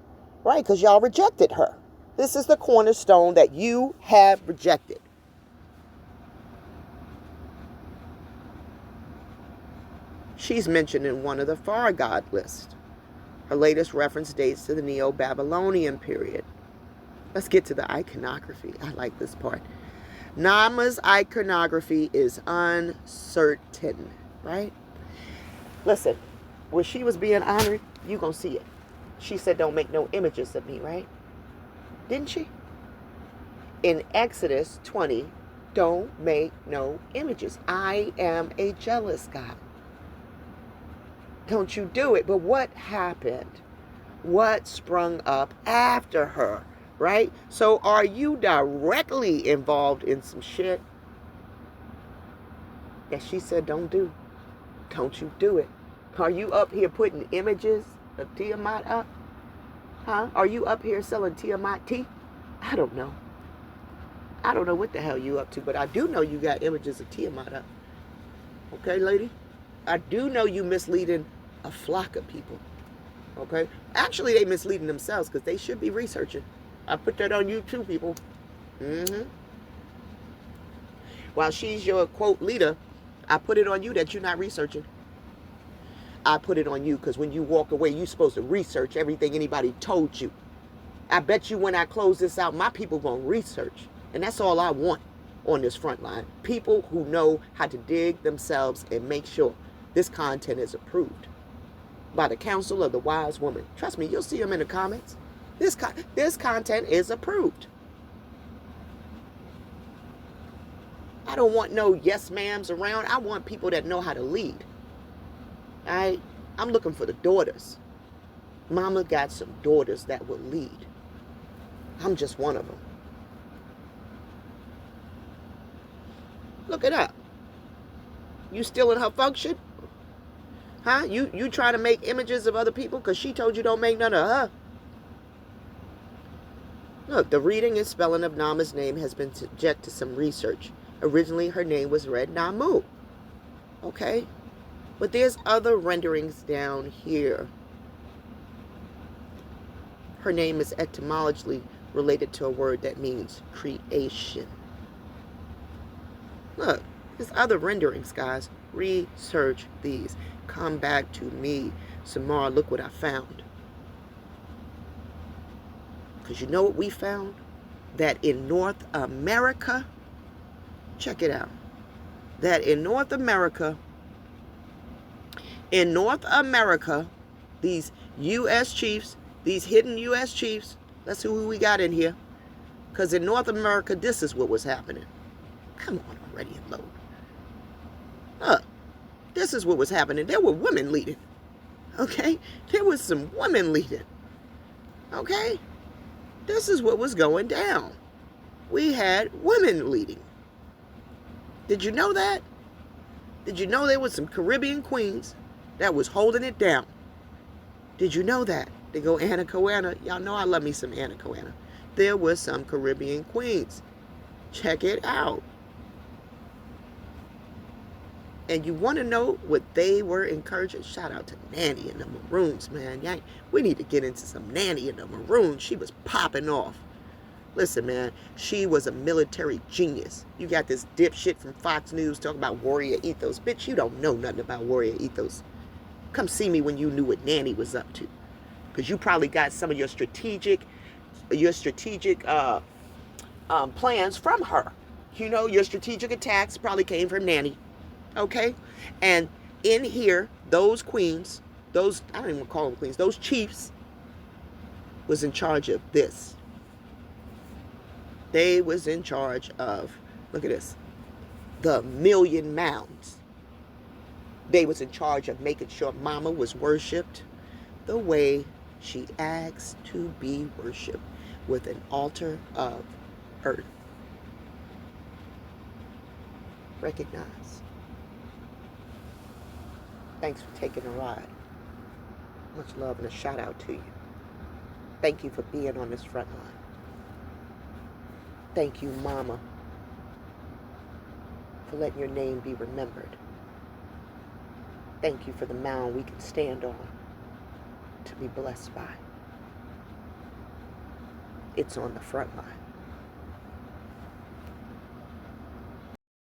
Right, because y'all rejected her. This is the cornerstone that you have rejected. She's mentioned in one of the far god lists. Her latest reference dates to the Neo-Babylonian period. Let's get to the iconography. I like this part. Nama's iconography is uncertain, right? Listen, When she was being honored, you gonna see it. She said, don't make no images of me, right? Didn't she? In Exodus 20, don't make no images. I am a jealous God. Don't you do it. But what happened? What sprung up after her, right? So are you directly involved in some shit that she said don't do? Don't you do it. Are you up here putting images of Tiamat up? Huh? Are you up here selling Tiamat tea? I don't know. I don't know what the hell you up to, but I do know you got images of Tiamat up. Okay, lady? I do know you misleading a flock of people. Okay? Actually, they misleading themselves because they should be researching. I put that on you too, people. While she's your, quote, leader, I put it on you that you're not researching. I put it on you because when you walk away, you're supposed to research everything anybody told you. I bet you when I close this out, my people going to research. And that's all I want on this front line. People who know how to dig themselves and make sure this content is approved by the counsel of the wise woman. Trust me, you'll see them in the comments. This content is approved. I don't want no yes ma'ams around. I want people that know how to lead. I'm looking for the daughters. Mama got some daughters that will lead. I'm just one of them. Look it up. You still in her function? Huh? You trying to make images of other people because she told you don't make none of her? Look, the reading and spelling of Nama's name has been subject to some research. Originally, her name was read Namu. Okay? But there's other renderings down here. Her name is etymologically related to a word that means creation. Look, there's other renderings, guys. Research these. Come back to me. Samara, look what I found. Because you know what we found? That in North America, check it out. That in North America, these U.S. chiefs, these hidden U.S. chiefs, let's see who we got in here. Because in North America, this is what was happening. Come on already and load. Look, this is what was happening. There were women leading. Okay? There was some women leading. Okay? This is what was going down. We had women leading. Did you know that? Did you know there was some Caribbean queens that was holding it down? Did you know that? They go Anna Koana. Y'all know I love me some Anna Koana. There was some Caribbean queens. Check it out. And you want to know what they were encouraging? Shout out to Nanny and the Maroons, man. Yeah, we need to get into some Nanny and the Maroons. She was popping off. Listen, man, she was a military genius. You got this dipshit from Fox News talking about warrior ethos. Bitch, you don't know nothing about warrior ethos. Come see me when you knew what Nanny was up to. Because you probably got some of your strategic plans from her. You know, your strategic attacks probably came from Nanny. Okay? And in here, those queens, those, I don't even call them queens, those chiefs was in charge of this. They was in charge of, look at this, the Million Mounds. They was in charge of making sure Mama was worshipped the way she asked to be worshipped, with an altar of earth. Recognize. Thanks for taking a ride. Much love and a shout out to you. Thank you for being on this front line. Thank you, Mama, for letting your name be remembered. Thank you for the mound we can stand on to be blessed by. It's on the front line.